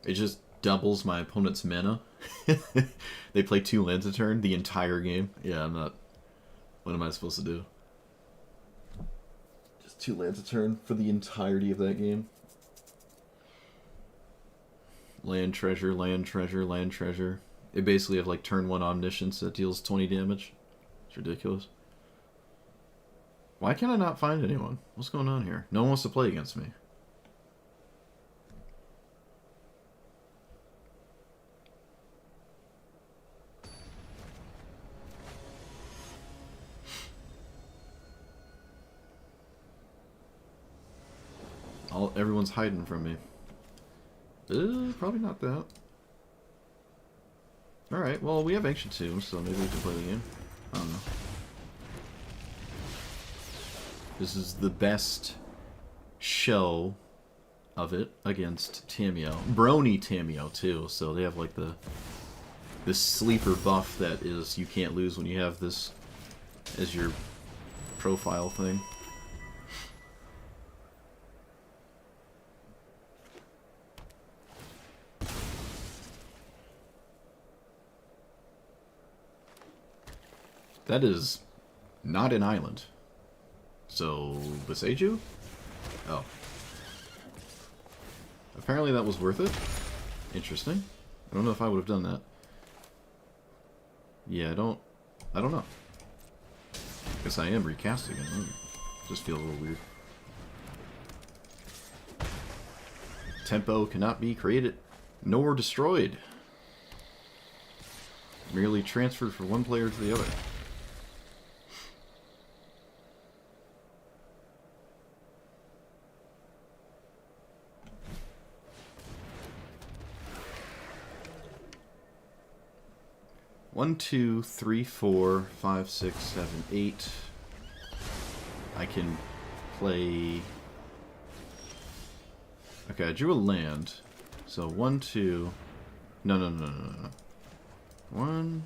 It just doubles my opponent's mana. They play 2 lands a turn the entire game. Yeah, I'm not... What am I supposed to do? Just 2 lands a turn for the entirety of that game. Land treasure, land treasure, land treasure. They basically have like turn 1 omniscience that deals 20 damage. It's ridiculous. Why can I not find anyone? What's going on here? No one wants to play against me. Everyone's hiding from me. Probably not that. Alright, well, we have Ancient Tombs, so maybe we can play the game. I don't know. This is the best show of it against Tamiyo. Brony Tamiyo, too, so they have, like, this sleeper buff that is you can't lose when you have this as your profile thing. That is not an island. So, Beseiju? Oh. Apparently that was worth it. Interesting. I don't know if I would have done that. Yeah, I don't know. Guess I am recasting it. Just feels a little weird. Tempo cannot be created nor destroyed. Merely transferred from one player to the other. One, 2, 3, 4, 5, 6, 7, 8. I can play... Okay, I drew a land. So 1, 2... No. 1...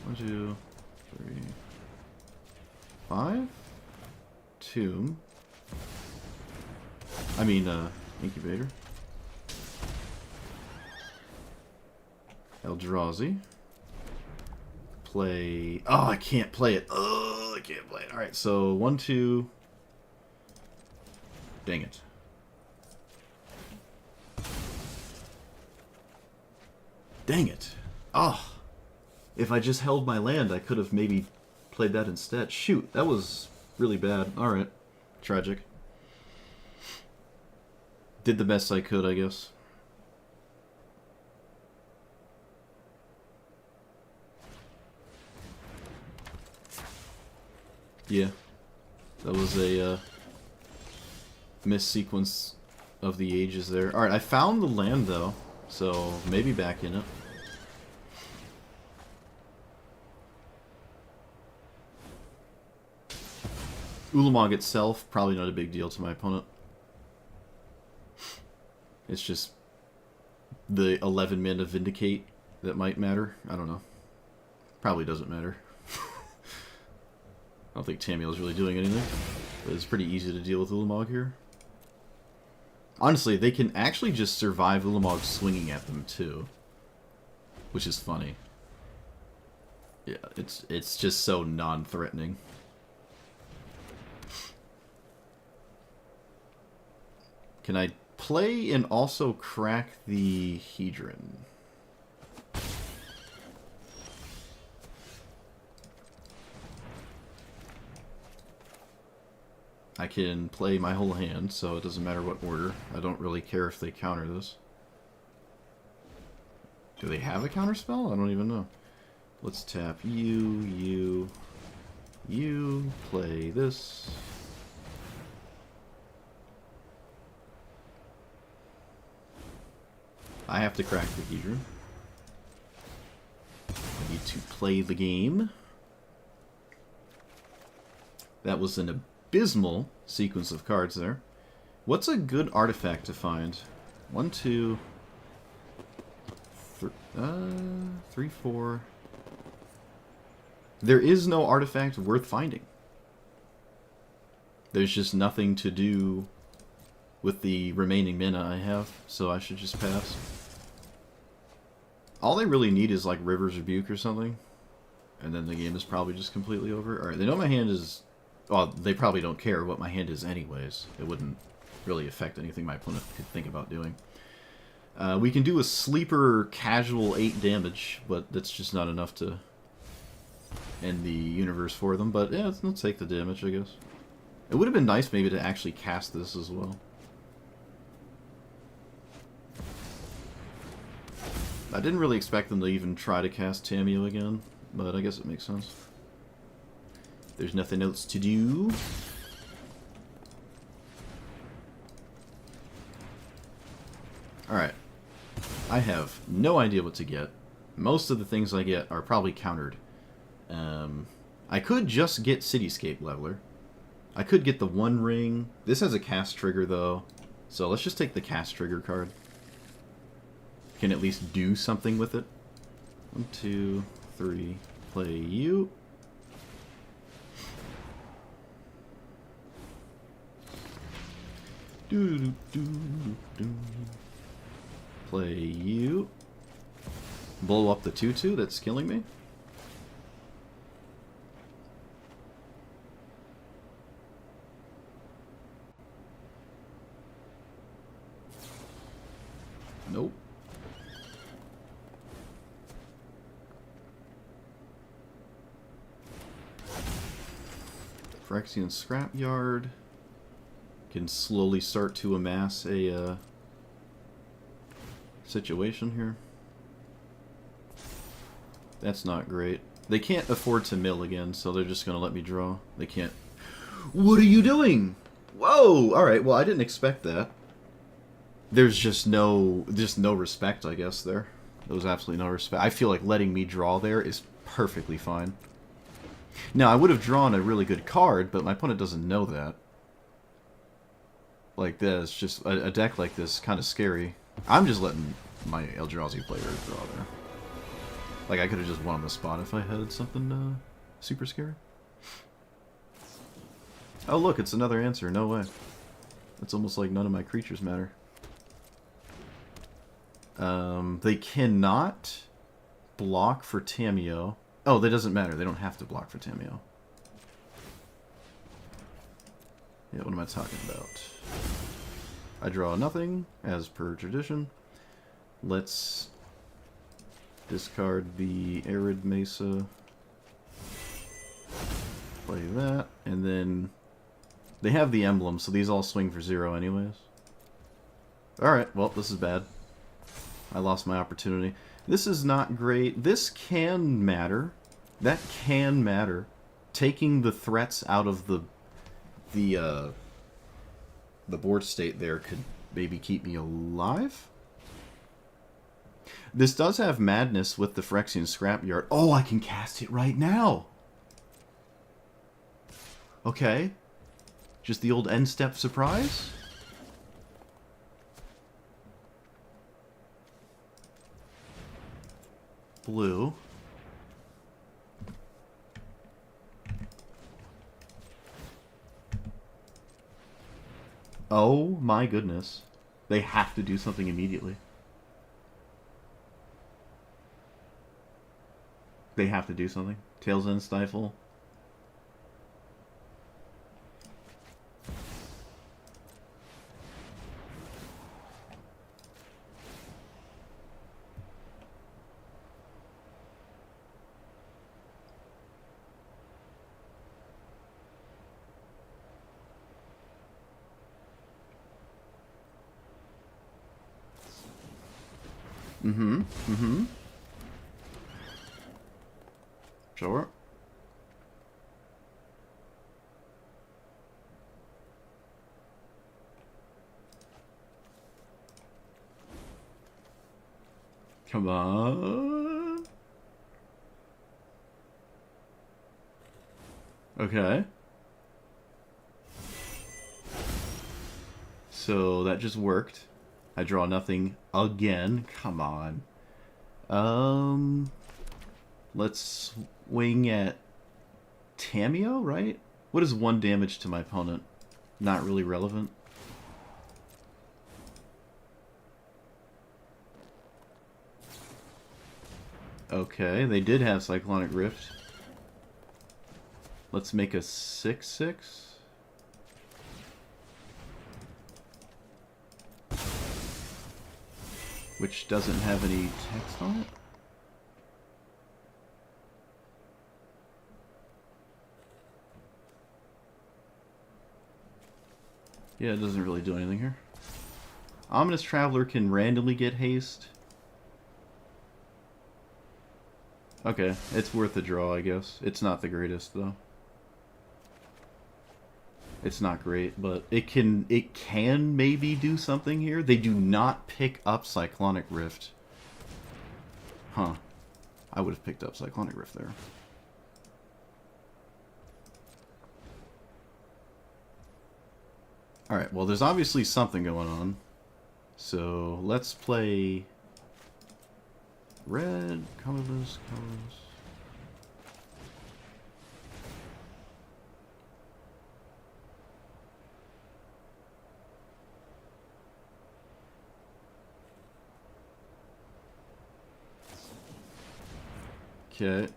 1, 2, 3... 5? Tomb. I mean, Incubator. Eldrazi. Play... Oh, I can't play it. Oh, I can't play it. Alright, so 1, 2... Dang it. Dang it. Oh. If I just held my land, I could have maybe played that instead. Shoot, that was really bad. Alright. Tragic. Did the best I could, I guess. Yeah, that was a missequence of the ages there. Alright, I found the land though, so maybe back in it. Ulamog itself, probably not a big deal to my opponent. It's just the 11 mana Vindicate that might matter. I don't know. Probably doesn't matter. I don't think Tamiel's really doing anything. But it's pretty easy to deal with Ulamog here. Honestly, they can actually just survive Ulamog swinging at them too. Which is funny. Yeah, it's just so non-threatening. Can I play and also crack the Hedron? I can play my whole hand, so it doesn't matter what order. I don't really care if they counter this. Do they have a counter spell? I don't even know. Let's tap you, play this. I have to crack the Hedron. I need to play the game. That was an abysmal sequence of cards there. What's a good artifact to find? 1, 2, 3, 4. There is no artifact worth finding. There's just nothing to do with the remaining mana I have, so I should just pass. All they really need is like River's Rebuke or something, and then the game is probably just completely over. Alright, they know my hand is... Well, they probably don't care what my hand is anyways. It wouldn't really affect anything my opponent could think about doing. We can do a sleeper casual 8 damage, but that's just not enough to end the universe for them. But yeah, let's take the damage, I guess. It would have been nice maybe to actually cast this as well. I didn't really expect them to even try to cast Tamiyo again, but I guess it makes sense. There's nothing else to do. Alright. I have no idea what to get. Most of the things I get are probably countered. I could just get Cityscape Leveler. I could get the One Ring. This has a cast trigger, though. So let's just take the cast trigger card. Can at least do something with it. 1, 2, 3. Play you. Play you. Blow up the 2/2 that's killing me. Nope. Phyrexian Scrapyard. Can slowly start to amass a situation here. That's not great. They can't afford to mill again, so they're just going to let me draw. They can't... What are you doing? Whoa! Alright, well, I didn't expect that. There's just no respect, I guess, there. There was absolutely no respect. I feel like letting me draw there is perfectly fine. Now, I would have drawn a really good card, but my opponent doesn't know that. Like this, just a deck like this, kind of scary. I'm just letting my Eldrazi player draw there. Like, I could have just won on the spot if I had something super scary. Oh, look, it's another answer. No way. It's almost like none of my creatures matter. They cannot block for Tamiyo. Oh, that doesn't matter. They don't have to block for Tamiyo. Yeah, what am I talking about? I draw nothing, as per tradition. Let's discard the Arid Mesa. Play that, and then they have the emblem, so these all swing for 0 anyways. Alright, well, this is bad. I lost my opportunity. This is not great. This can matter. That can matter. Taking the threats out of the board state there could maybe keep me alive. This does have Madness with the Phyrexian Scrapyard. Oh, I can cast it right now! Okay. Just the old end step surprise? Blue. Oh my goodness. They have to do something immediately. They have to do something. Tails End Stifle. Sure. Come on. Okay. So that just worked. I draw nothing again. Come on. Let's swing at Tamio, right? What is 1 damage to my opponent? Not really relevant. Okay, they did have Cyclonic Rift. Let's make a 6/6. Which doesn't have any text on it. Yeah, it doesn't really do anything here. Ominous Traveler can randomly get haste. Okay, it's worth a draw, I guess. It's not the greatest, though. It's not great, but it can maybe do something here. They do not pick up Cyclonic Rift. Huh. I would have picked up Cyclonic Rift there. Alright, well there's obviously something going on. So let's play red, colorless, colorless. Okay.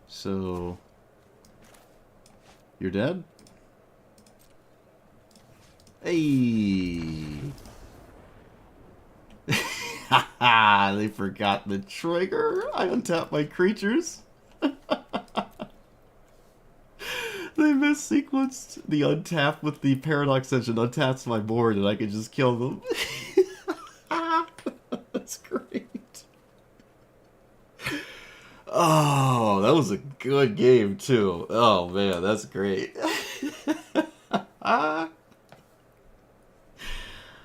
So you're dead? Hey! Haha, they forgot the trigger. I untap my creatures. They missequenced the untap with the Paradox Engine. Untaps my board and I can just kill them. That's great. Oh, that was a good game too. Oh man, that's great.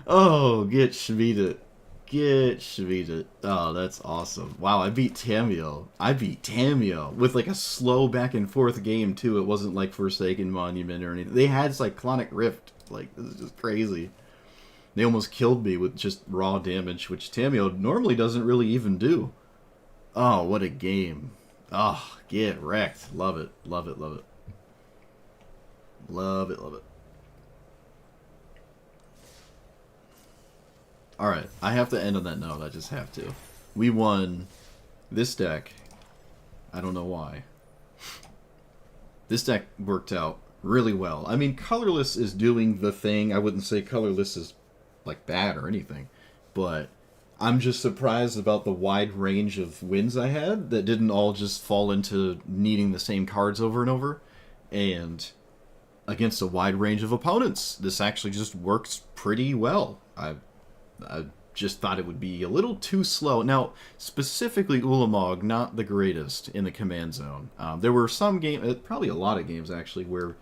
Oh, get Schmieded. Get Schmieded. Oh, that's awesome. Wow, I beat Tamio. I beat Tamio with like a slow back and forth game too. It wasn't like Forsaken Monument or anything. They had Cyclonic Rift. Like, this is just crazy. They almost killed me with just raw damage, which Tamio normally doesn't really even do. Oh, what a game. Oh, get wrecked. Love it. Love it, love it. Love it, love it. Alright, I have to end on that note. I just have to. We won this deck. I don't know why. This deck worked out really well. I mean, colorless is doing the thing. I wouldn't say colorless is like bad or anything, but I'm just surprised about the wide range of wins I had that didn't all just fall into needing the same cards over and over, and against a wide range of opponents. This actually just works pretty well. I just thought it would be a little too slow. Now, specifically ULAGMOG, not the greatest in the command zone. There were some games, probably a lot of games actually, where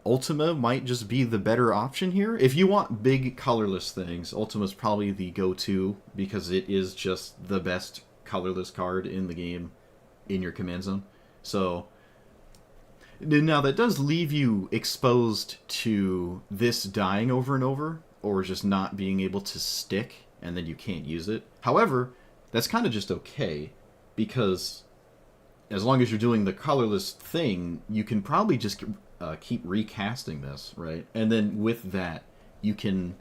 Ultima might just be the better option here. If you want big colorless things, Ultima's probably the go-to because it is just the best colorless card in the game in your command zone. So Now, that does leave you exposed to this dying over and over, or just not being able to stick, and then you can't use it. However, that's kind of just okay, because as long as you're doing the colorless thing, you can probably just keep recasting this, right? And then with that, you can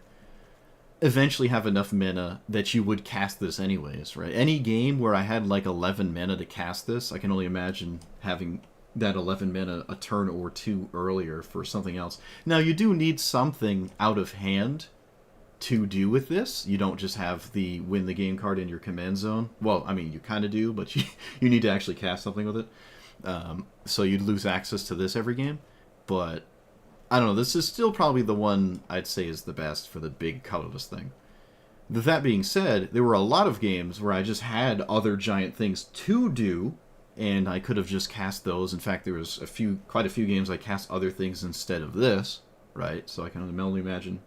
eventually have enough mana that you would cast this anyways, right? Any game where I had like 11 mana to cast this, I can only imagine having that 11 mana a turn or two earlier for something else. Now, you do need something out of hand to do with this. You don't just have the win the game card in your command zone. Well, I mean, you kind of do, but you need to actually cast something with it. So you'd lose access to this every game. But I don't know, this is still probably the one I'd say is the best for the big colorless thing. With that being said, there were a lot of games where I just had other giant things to do, and I could have just cast those. In fact, there was quite a few games I cast other things instead of this, right? So I can only imagine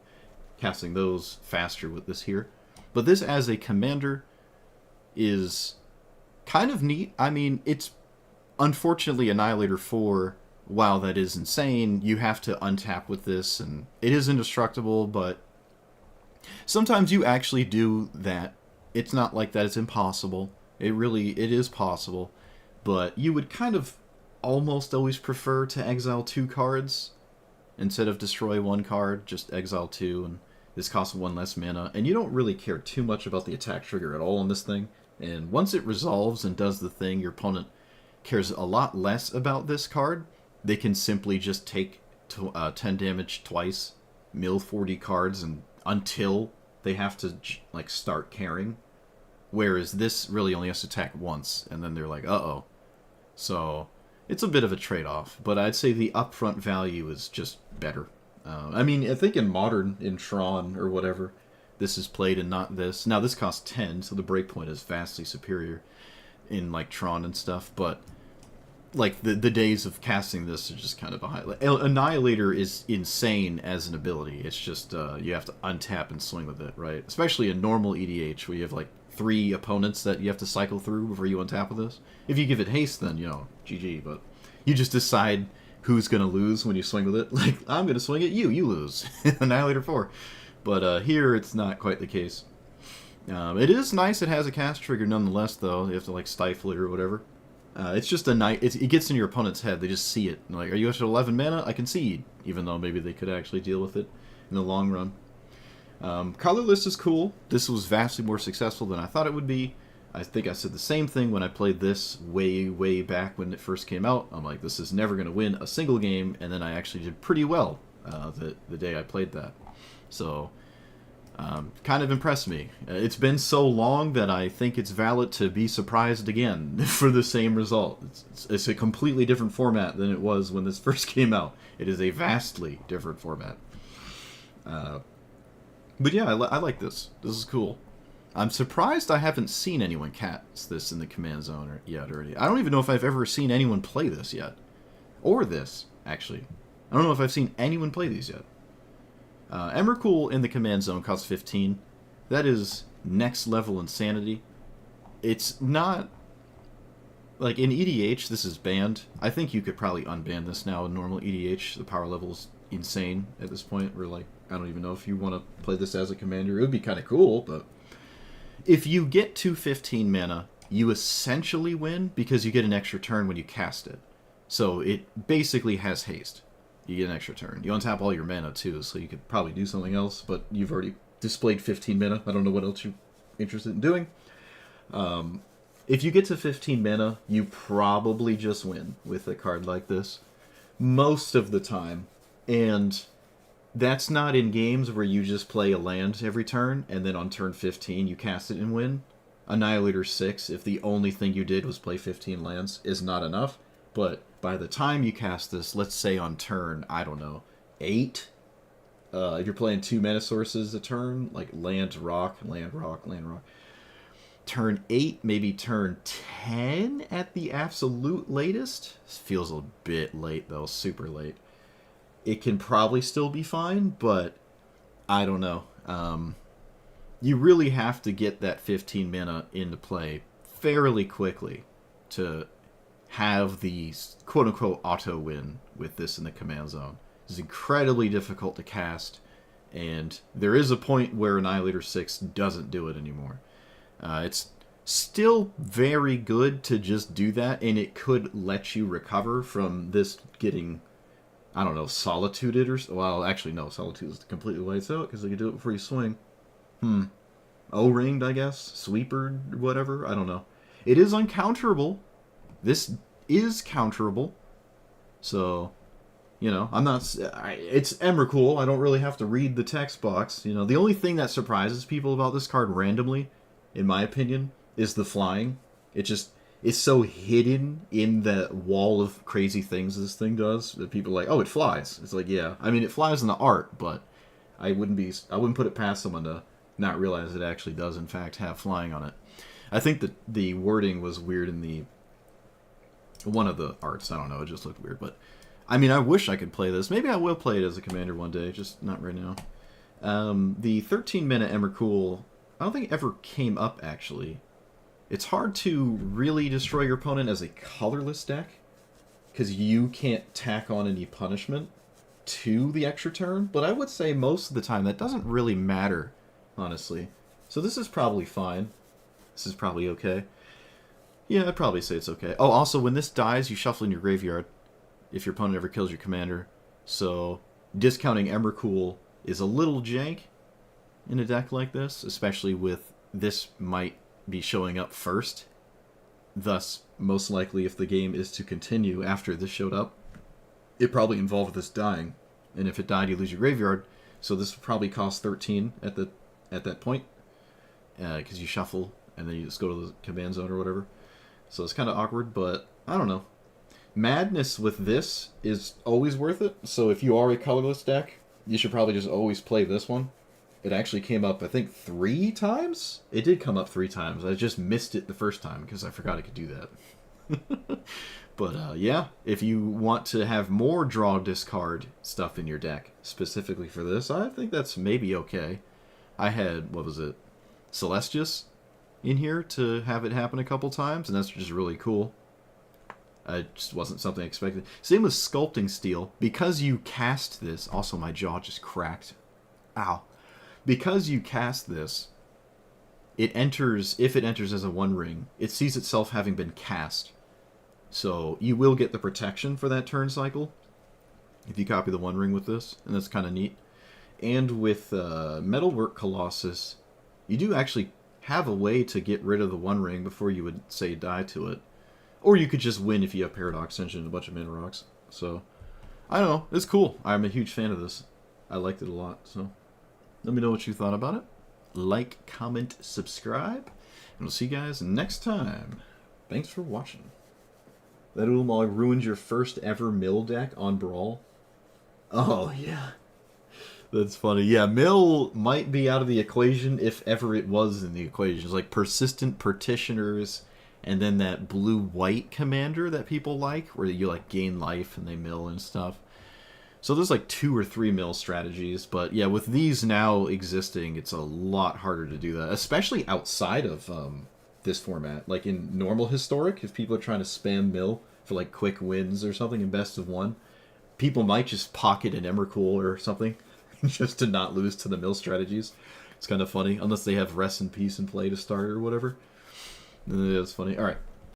casting those faster with this here. But this as a commander is kind of neat. I mean, it's unfortunately Annihilator 4. Wow, that is insane. You have to untap with this, and it is indestructible, but sometimes you actually do that. It's not like that it's impossible. It is possible, but you would kind of almost always prefer to exile 2 cards instead of destroy 1 card. Just exile 2, and this costs 1 less mana, and you don't really care too much about the attack trigger at all on this thing. And once it resolves and does the thing, your opponent cares a lot less about this card. They can simply just take 10 damage twice, mill 40 cards, and until they have to like start caring. Whereas this really only has to attack once, and then they're like, uh-oh. So it's a bit of a trade-off, but I'd say the upfront value is just better. I mean, I think in Modern, in Tron or whatever, this is played and not this. Now, this costs 10, so the breakpoint is vastly superior in like Tron and stuff, but like the days of casting this are just kind of behind. Like, Annihilator is insane as an ability. It's just you have to untap and swing with it, right? Especially in normal EDH where you have like 3 opponents that you have to cycle through before you untap with this. If you give it haste, then GG. But you just decide who's gonna lose when you swing with it. Like, I'm gonna swing at you, you lose. Annihilator 4. But here it's not quite the case. It is nice. It has a cast trigger nonetheless, though. You have to like stifle it or whatever. It's just it gets in your opponent's head. They just see it. They're like, are you at 11 mana? I concede. Even though maybe they could actually deal with it in the long run. Colorless is cool. This was vastly more successful than I thought it would be. I think I said the same thing when I played this way, way back when it first came out. I'm like, this is never going to win a single game. And then I actually did pretty well the day I played that. So kind of impressed me. It's been so long that I think it's valid to be surprised again for the same result. It's a completely different format than it was when this first came out. It is a vastly different format. But yeah, I like this. This is cool. I'm surprised I haven't seen anyone cast this in the command zone yet already. I don't even know if I've ever seen anyone play this yet. Or this, actually. I don't know if I've seen anyone play these yet. Emrakul in the command zone costs 15. That is next level insanity. It's not... Like, in EDH, this is banned. I think you could probably unban this now in normal EDH. The power level is insane at this point. We're like, I don't even know if you want to play this as a commander. It would be kind of cool, but... If you get to 15 mana, you essentially win because you get an extra turn when you cast it. So it basically has haste. You get an extra turn. You untap all your mana too, so you could probably do something else, but you've already displayed 15 mana. I don't know what else you're interested in doing. If you get to 15 mana, you probably just win with a card like this. Most of the time. And that's not in games where you just play a land every turn, and then on turn 15 you cast it and win. Annihilator 6, if the only thing you did was play 15 lands, is not enough. But by the time you cast this, let's say on turn, I don't know, 8? If you're playing 2 mana sources a turn, like land, rock, land, rock, land, rock. Turn 8, maybe turn 10 at the absolute latest. This feels a bit late, though, super late. It can probably still be fine, but I don't know. You really have to get that 15 mana into play fairly quickly to have the quote-unquote auto win with this in the command zone. It's incredibly difficult to cast, and there is a point where Annihilator 6 doesn't do it anymore. It's still very good to just do that, and it could let you recover from this getting, I don't know, solituded or... Well, actually, no, solitude is completely lights out, because they can do it before you swing. O-ringed, I guess? Sweepered, whatever? I don't know. It is uncounterable. This is counterable. So, you know, I'm not... It's Emrakul. I don't really have to read the text box. You know, the only thing that surprises people about this card randomly, in my opinion, is the flying. It just... It's so hidden in the wall of crazy things this thing does that people are like, oh, it flies. It's like, yeah. I mean, it flies in the art, but I wouldn't put it past someone to not realize it actually does, in fact, have flying on it. I think that the wording was weird in the... one of the arts. I don't know. It just looked weird, but... I mean, I wish I could play this. Maybe I will play it as a commander one day, just not right now. The 13-mana Emrakul, I don't think it ever came up, actually. It's hard to really destroy your opponent as a colorless deck, because you can't tack on any punishment to the extra turn, but I would say most of the time that doesn't really matter, honestly. So this is probably fine. This is probably okay. Yeah, I'd probably say it's okay. Oh, also, when this dies, you shuffle in your graveyard if your opponent ever kills your commander. So discounting Emrakul is a little jank in a deck like this, especially with this might be showing up first. Thus, most likely, if the game is to continue after this showed up, it probably involved this dying. And if it died, you lose your graveyard. So this would probably cost 13 at that point, because you shuffle and then you just go to the command zone or whatever. So it's kind of awkward, but I don't know. Madness with this is always worth it. So if you are a colorless deck, you should probably just always play this one. It actually came up, I think, 3 times? It did come up 3 times. I just missed it the first time because I forgot I could do that. But, yeah, if you want to have more draw-discard stuff in your deck, specifically for this, I think that's maybe okay. I had, what was it, Celestius in here to have it happen a couple times, and that's just really cool. It just wasn't something I expected. Same with Sculpting Steel. Because you cast this... Also, my jaw just cracked. Ow. Because you cast this, it enters... If it enters as a 1-ring, it sees itself having been cast. So you will get the protection for that turn cycle if you copy the 1-ring with this, and that's kind of neat. And with Metalwork Colossus, you do actually have a way to get rid of the 1-ring before you would, say, die to it. Or you could just win if you have Paradox Engine and a bunch of Mana Rocks. So, I don't know. It's cool. I'm a huge fan of this. I liked it a lot. So, let me know what you thought about it. Like, comment, subscribe. And we'll see you guys next time. Thanks for watching. That ULAGMOG ruined your first ever mill deck on Brawl. Oh, yeah. That's funny. Yeah, mill might be out of the equation if ever it was in the equation. It's like Persistent Partitioners... And then that blue-white commander that people like, where you like gain life and they mill and stuff. So there's like 2 or 3 mill strategies. But yeah, with these now existing, it's a lot harder to do that. Especially outside of this format. Like in normal Historic, if people are trying to spam mill for like quick wins or something in best of 1, people might just pocket an Emrakul or something just to not lose to the mill strategies. It's kind of funny, unless they have Rest in Peace in play to start or whatever. That's funny. All right.